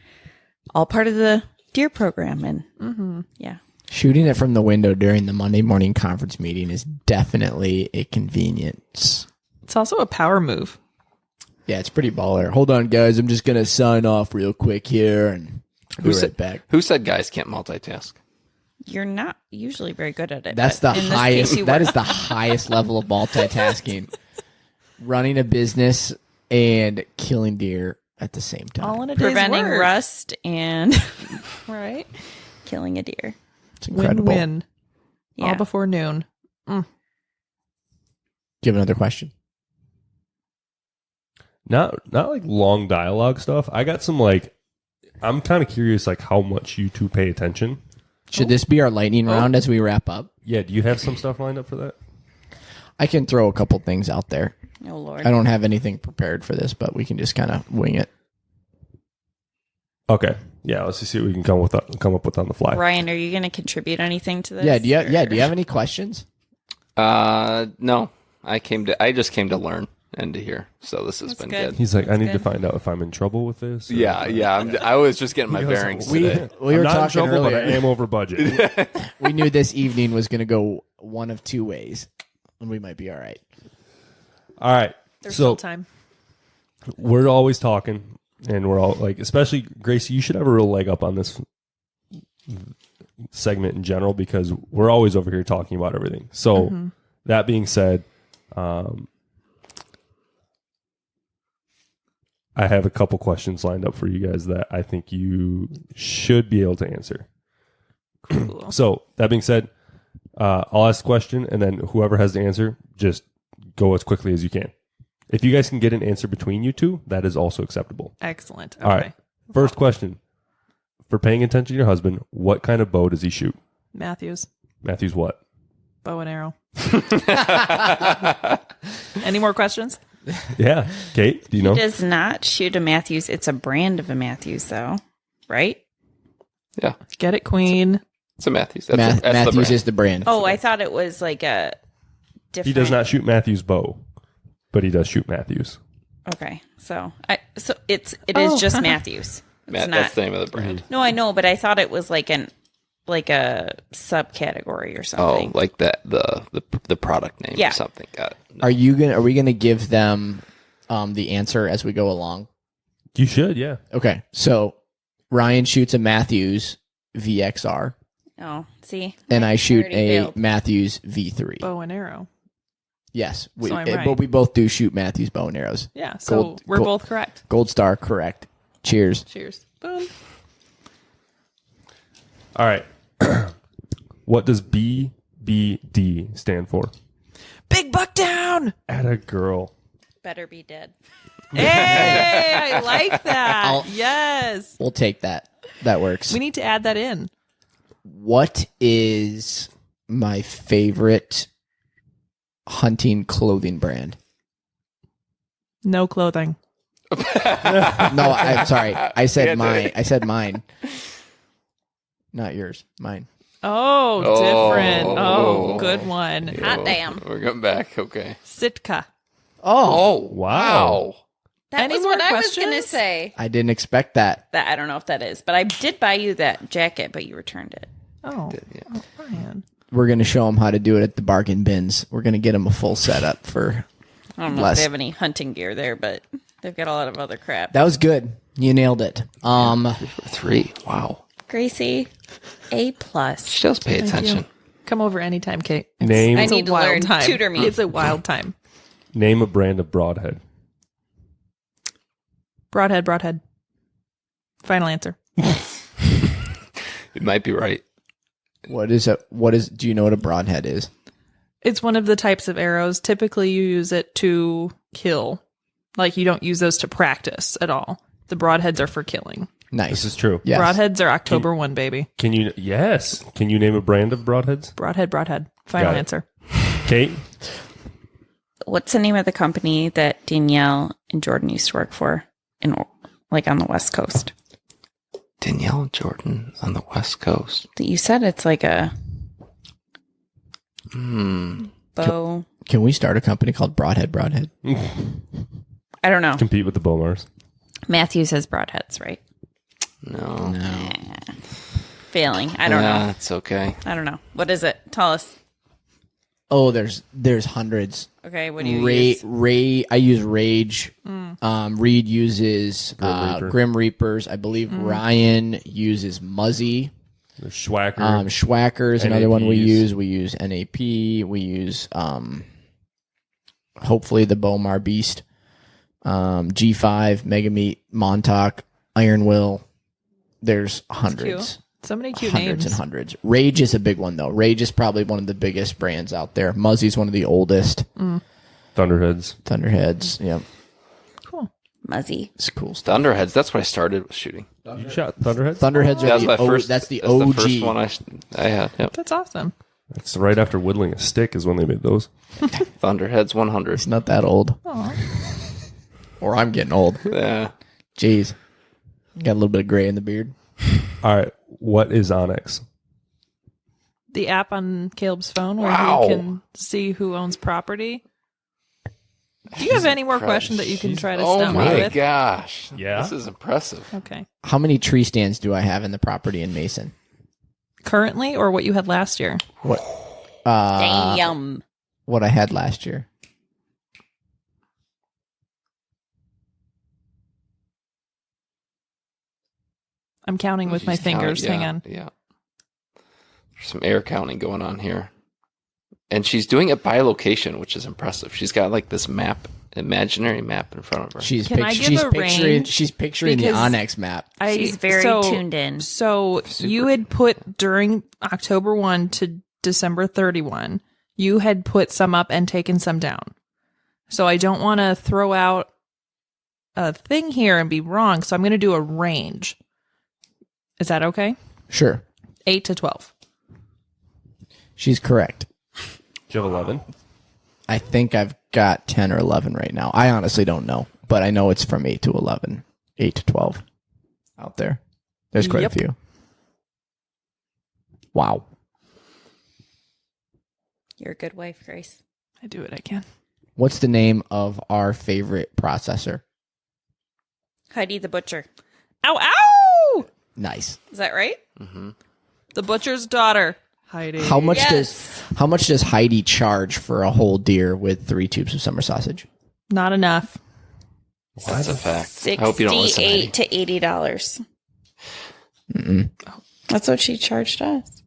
all part of the deer program." And yeah. Shooting it from the window during the Monday morning conference meeting is definitely a convenience. It's also a power move. Yeah, it's pretty baller. Hold on, guys. I'm just going to sign off real quick here and be right back. Who said guys can't multitask? You're not usually very good at it. That's the highest. That were. is the highest level of multitasking. Running a business and killing deer at the same time. All in a day's Preventing work. rust and Right? killing a deer. It's incredible. Win-win. Yeah. All before noon. Do you have another question? Not like long dialogue stuff. I got some like, I'm kind of curious like how much you two pay attention. Should this be our lightning round as we wrap up? Yeah, do you have some stuff lined up for that? I can throw a couple things out there. Oh, Lord. I don't have anything prepared for this, but we can just kind of wing it. Okay. Yeah, let's just see what we can come up with on the fly. Ryan, are you going to contribute anything to this? Yeah, do you have any questions? No. I just came to learn and to hear. So this has been good. He's like, I need to good. find out if I'm in trouble with this. or- Yeah. I was just getting my bearings today. We I'm were not in talking trouble, but I earlier. am over budget. We knew this evening was going to go one of two ways, and we might be all right. All right. There's So still time. we're always talking, and we're all like, especially Gracie, you should have a real leg up on this segment in general because we're always over here talking about everything. So that being said, I have a couple questions lined up for you guys that I think you should be able to answer. Cool. So that being said, I'll ask the question, and then whoever has the answer, just go as quickly as you can. If you guys can get an answer between you two, that is also acceptable. Excellent. Okay. All right. First question. For paying attention to your husband, what kind of bow does he shoot? Matthews, Matthews what? bow and arrow. Any more questions? Yeah. Kate, do you know? He does not shoot a Matthews. It's a brand of a Matthews, though, right? Yeah. Get it, Queen. It's a Matthews. That's the Matthews brand. is the brand. Oh, I thought it was like a different. He does not shoot Matthews bow, but he does shoot Matthews. Okay, so it is just Matthews. It's Matt, not. that's the name of the brand. No, I know, but I thought it was like a subcategory or something. Oh, like the product name Yeah. or something. Got it. No. Are we gonna give them the answer as we go along? You should, yeah. Okay, so Ryan shoots a Matthews VXR, Oh, see, and I shoot already a failed. Matthews V3. Bow and arrow. Yes, So I'm right. but we both do shoot Matthews bow and arrows. Yeah, so Gold- we're gold- both correct. Gold star, correct. Cheers. Cheers. Boom. All right. What does BBD stand for? Big buck down. Atta girl. Better be dead. Hey, I like that. I'll- Yes. We'll take that. That works. We need to add that in. What is my favorite hunting clothing brand? No clothing. No, I'm sorry. I said mine. I said mine. Not yours. Mine. Oh, different. Oh, Oh. good one. Hot damn. We're going back. Okay. Sitka. Oh, Oh, wow. That Any was more what I was going to questions? say. I didn't expect that. That I don't know if that is, but I did buy you that jacket, but you returned it. Oh, Yeah. oh Ryan. We're going to show them how to do it at the bargain bins. We're going to get them a full setup for. I don't know Less. if they have any hunting gear there, but they've got a lot of other crap. That was good. You nailed it. 3. Wow. Gracie, A+. She does pay attention. Come over anytime, Kate. Name I It's a need to wild learn. time. Tutor me. It's a wild time. name a brand of broadhead. Broadhead, broadhead. Final answer. It might be right. What is? Do you know what a broadhead is? It's one of the types of arrows. Typically, you use it to kill. Like, you don't use those to practice at all. The broadheads are for killing. Nice. This is true. Yes. Broadheads are October 1, baby. Can you? Yes. Can you name a brand of broadheads? Broadhead, broadhead. Final Got it. answer. Kate. What's the name of the company that Danielle and Jordan used to work for on the West Coast? Danielle Jordan on the West Coast. You said it's like a Hmm. bow. Can we start a company called Broadhead? I don't know. Compete with the Bomars. Matthews has broadheads, right? No. Failing. I don't know. It's okay. I don't know. What is it? Tell us. Oh, there's hundreds. Okay, what do you use? I use Rage. Reed uses Reaper. Grim Reapers. I believe Ryan uses Muzzy. There's Schwacker. Schwacker's another one we NAPs. use. We use NAP. We use hopefully the Bomar Beast. G5, Mega Meat, Montauk, Iron Will. There's hundreds. So many cute Hundreds names. and hundreds. Rage is a big one, though. Rage is probably one of the biggest brands out there. Muzzy's one of the oldest. Thunderheads. Thunderheads. Yeah. Cool. Muzzy. It's cool stuff. Thunderheads. That's what I started with shooting. You shot Thunderheads? Thunderheads are That's my the first. that's the that's OG. the first one I had. Yep. That's awesome. It's right after whittling a stick is when they made those. Thunderheads 100. It's not that old. Or I'm getting old. Yeah. Jeez. Got a little bit of gray in the beard. All right. What is Onyx? The app on Caleb's phone where Wow. he can see who owns property. Do you have any more questions that you can try to Oh stump me my with? gosh. Yeah? This is impressive. Okay. How many tree stands do I have in the property in Mason? Currently, or what you had last year? What? Damn. What I had last year. I'm counting with my She's fingers. counting, Hang on. Yeah. There's some air counting going on here. And she's doing it by location, which is impressive. She's got like this map, imaginary map in front of her. She's Can I give she's a picturing range? she's picturing the Because Onyx map. She's very tuned in. So you had put during October 1 to December 31, you had put some up and taken some down. So I don't want to throw out a thing here and be wrong. So I'm going to do a range. Is that okay? Sure. 8 to 12. She's correct. Do you have 11? I think I've got 10 or 11 right now. I honestly don't know, but I know it's from 8 to 11, 8 to 12 out there. There's quite Yep. a few. Wow. You're a good wife, Grace. I do what I can. What's the name of our favorite processor? Heidi the Butcher. Ow, ow! Nice. Is that right? The butcher's daughter. Heidi. How much Yes. does Heidi charge for a whole deer with 3 tubes of summer sausage? Not enough. That's a fact. I hope you don't listen. Heidi. $68 to $80. Mm-mm. That's what she charged us.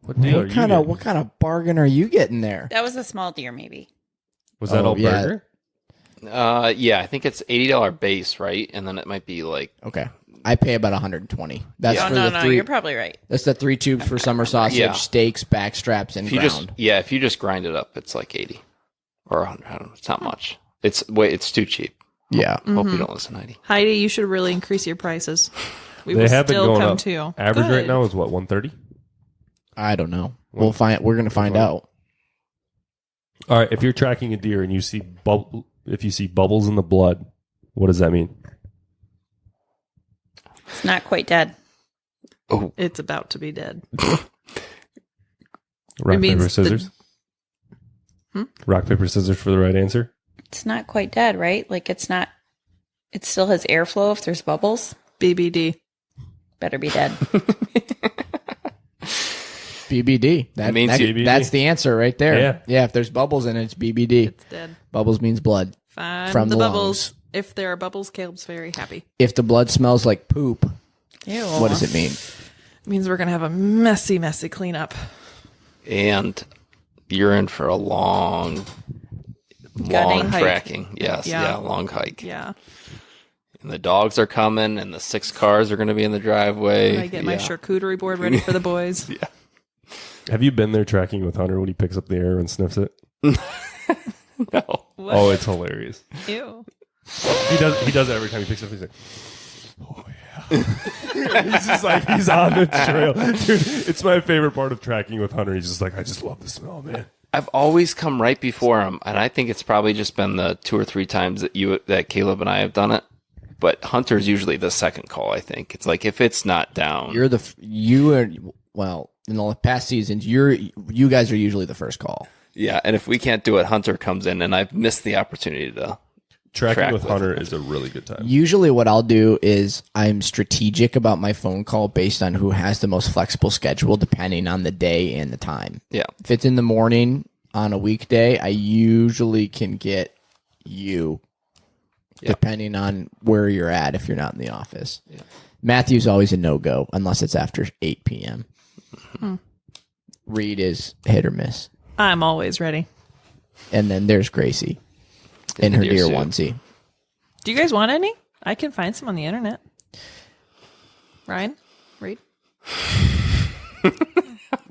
What deal are you getting? What kind of bargain are you getting there? That was a small deer, maybe. Was that Oh, all yeah. burger? Yeah, I think it's $80 base, right? And then it might be like Okay. I pay about 120. That's Oh, for no, the no, 3. you're probably right. That's the 3 tubes for summer sausage, Yeah. steaks, back straps, and if you ground. if you just grind it up, it's like 80 or 100. I don't know. It's not much. It's too cheap. Yeah. Hope you don't listen, Heidi. Heidi, you should really increase your prices. We They will have been still going come up. to you. Average Good. right now is what, 130? I don't know. We're going to find out. All right, if you're tracking a deer and you see bubbles in the blood, what does that mean? It's not quite dead. Oh, It's about to be dead. Rock, means paper, scissors? Rock, paper, scissors for the right answer? It's not quite dead, right? Like it still has airflow if there's bubbles. BBD. Better be dead. BBD. means BBD. That's the answer right there. Yeah. Yeah, if there's bubbles in it, it's BBD. It's dead. Bubbles means blood. Find From the the bubbles. If there are bubbles, Caleb's very happy. If the blood smells like poop, Ew. what does it mean? It means we're going to have a messy, messy cleanup. and you're in for a long Gutting. tracking. Yes, Yeah. long hike. Yeah. And the dogs are coming, and the 6 cars are going to be in the driveway. I get my Yeah. charcuterie board ready for the boys. Have you been there tracking with Hunter when he picks up the air and sniffs it? No. What? Oh, it's hilarious. Ew. He does it every time he picks up. He's like, oh yeah. He's just like, he's on the trail. Dude, it's my favorite part of tracking with Hunter. He's just like, I just love the smell, man. I've always come right before him, and I think it's probably just been the 2 or 3 times that Caleb and I have done it. But Hunter's usually the second call. I think it's like if it's not down, In the past seasons, you guys are usually the first call. yeah. And if we can't do it, Hunter comes in, and I've missed the opportunity to Tracking track with with Hunter him. is a really good time. Usually what I'll do is I'm strategic about my phone call based on who has the most flexible schedule depending on the day and the time. Yeah. If it's in the morning on a weekday, I usually can get you depending on where you're at if you're not in the office. Yeah. Matthew's always a no-go unless it's after 8 p.m. Reed is hit or miss. I'm always ready. And then there's Gracie in her deer deer suit. onesie. Do you guys want any? I can find some on the internet. Ryan? Reed?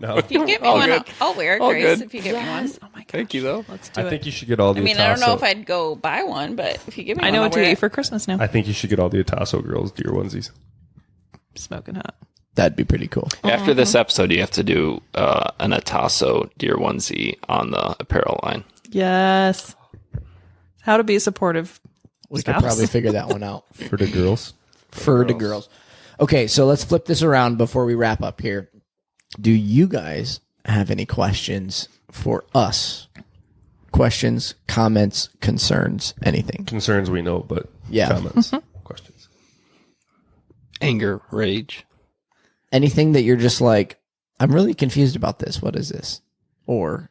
No. If you get me All one, good. I'll wear it, All Grace. good. If you get me one. Oh my god. Thank you, though. Let's do I it. think you should get all the I mean, I don't know Atasso. if I'd go buy one, but if you give me I one, know I'll what to wear get you it. for Christmas now. I think you should get all the Atasso girls deer onesies. Smoking hot. That'd be pretty cool. After this episode, you have to do an Atasso deer onesie on the apparel line. Yes. How to be a supportive We spouse. could probably figure that one out. For the girls. For the girls. Okay, so let's flip this around before we wrap up here. Do you guys have any questions for us? Questions, comments, concerns, anything? Concerns we know, but Yeah. comments, questions. Anger, rage. Anything that you're just like, I'm really confused about this. What is this? Or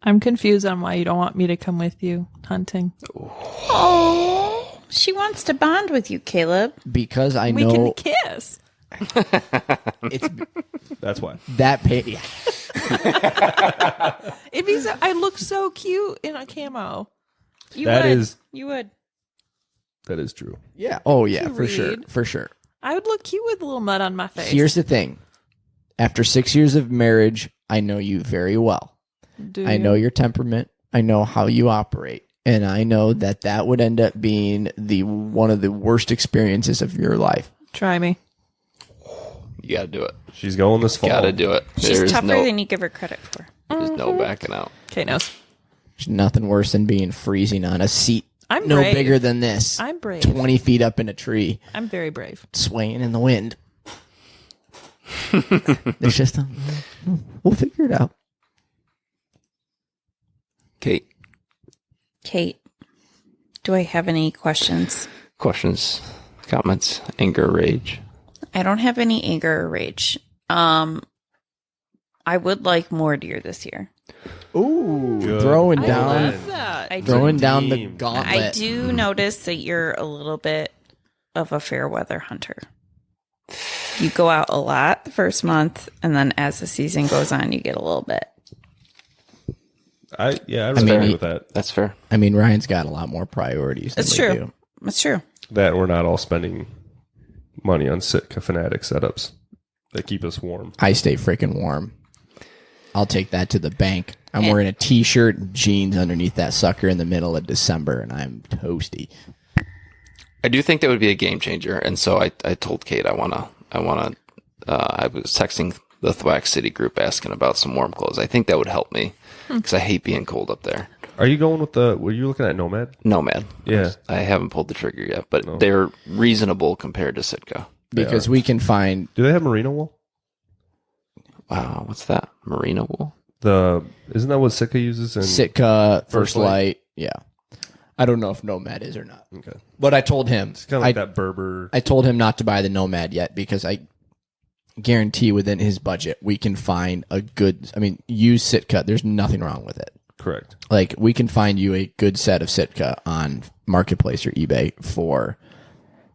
I'm confused on why you don't want me to come with you hunting. Oh, she wants to bond with you, Caleb. because I We know can kiss. it's That's why. that pay. It'd be so, I look so cute in a camo. You That would. is- You would. That is true. Yeah. Oh yeah, You for sure. read. For sure. I would look cute with a little mud on my face. Here's the thing. After 6 years of marriage, I know you very well. Do I you? know your temperament. I know how you operate. And I know that that would end up being the one of the worst experiences of your life. Try me. You got to do it. She's going this fall. Got to do it. She's There's tougher no, than you give her credit for. there's no backing out. Okay, knows. There's nothing worse than being freezing on a seat I'm no brave. bigger than this. I'm brave. 20 feet up in a tree, I'm very brave. swaying in the wind. There's just we'll figure it out. Kate, Kate, do I have any questions? questions, comments, anger, rage. I don't have any anger or rage. I would like more deer this year. Ooh, Good. throwing I down, love that. I do. throwing down the Team. gauntlet. I do notice that you're a little bit of a fair weather hunter. You go out a lot the first month, and then as the season goes on, you get a little bit. I mean, agree with that. That's fair. I mean, Ryan's got a lot more priorities than That's we true. do. That's true. That we're not all spending money on Sitka Fanatic setups that keep us warm. I stay freaking warm. I'll take that to the bank. I'm wearing a t-shirt and jeans underneath that sucker in the middle of December, and I'm toasty. I do think that would be a game changer, and so I told Kate I was texting the Thwack City group asking about some warm clothes. I think that would help me because I hate being cold up there. Are you going with were you looking at Nomad? Nomad. Yeah. I haven't pulled the trigger yet, but they're reasonable compared to Sitka. Because we can find Do they have merino wool? Wow, what's that? Merino wool? Isn't that what Sitka uses? In, Sitka, First First Light. Light. Yeah. I don't know if Nomad is or not. Okay. But I told him. It's kind of like that Berber. I told him not to buy the Nomad yet because I guarantee within his budget we can find a good. I mean, use Sitka. There's nothing wrong with it. Correct. Like we can find you a good set of Sitka on Marketplace or eBay for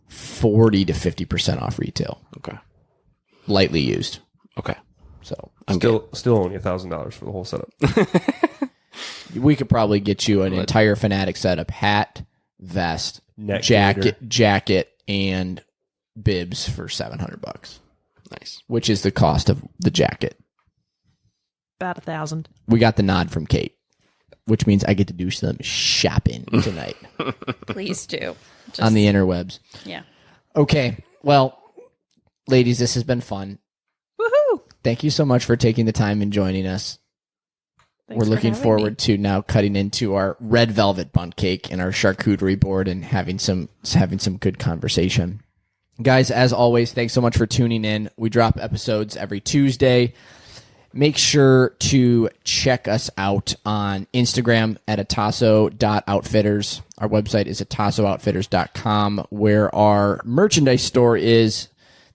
40 to 50% off retail, Okay. lightly used. Okay. So Still only $1,000 for the whole setup. we could probably get you an entire Fanatic setup: hat, vest, Neck jacket, and bibs for $700, Nice. which is the cost of the jacket. About 1,000. We got the nod from Kate, which means I get to do some shopping tonight Please do. Just, on the interwebs. yeah. Okay, well, ladies, this has been fun. Woohoo! Thank you so much for taking the time and joining us. Thanks We're for looking having forward me. to now cutting into our red velvet bundt cake and our charcuterie board and having some good conversation. Guys, as always, thanks so much for tuning in. We drop episodes every Tuesday. Make sure to check us out on Instagram at atasso.outfitters. Our website is atassooutfitters.com, where our merchandise store is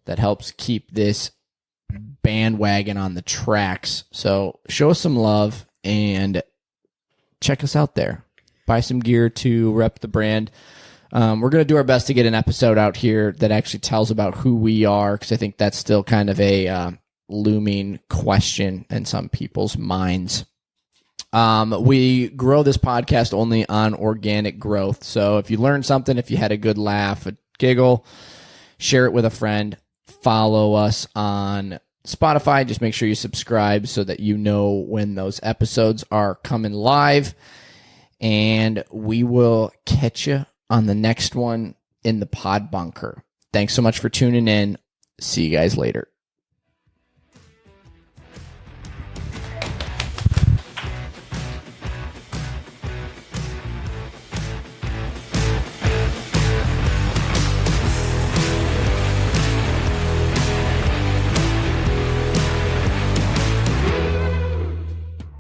that helps keep this bandwagon on the tracks. So show us some love and check us out there. Buy some gear to rep the brand. We're going to do our best to get an episode out here that actually tells about who we are, because I think that's still kind of a looming question in some people's minds. We grow this podcast only on organic growth. So if you learned something, if you had a good laugh, a giggle, share it with a friend. Follow us on Spotify, just make sure you subscribe so that you know when those episodes are coming live. And we will catch you on the next one in the Pod Bunker. Thanks so much for tuning in. See you guys later.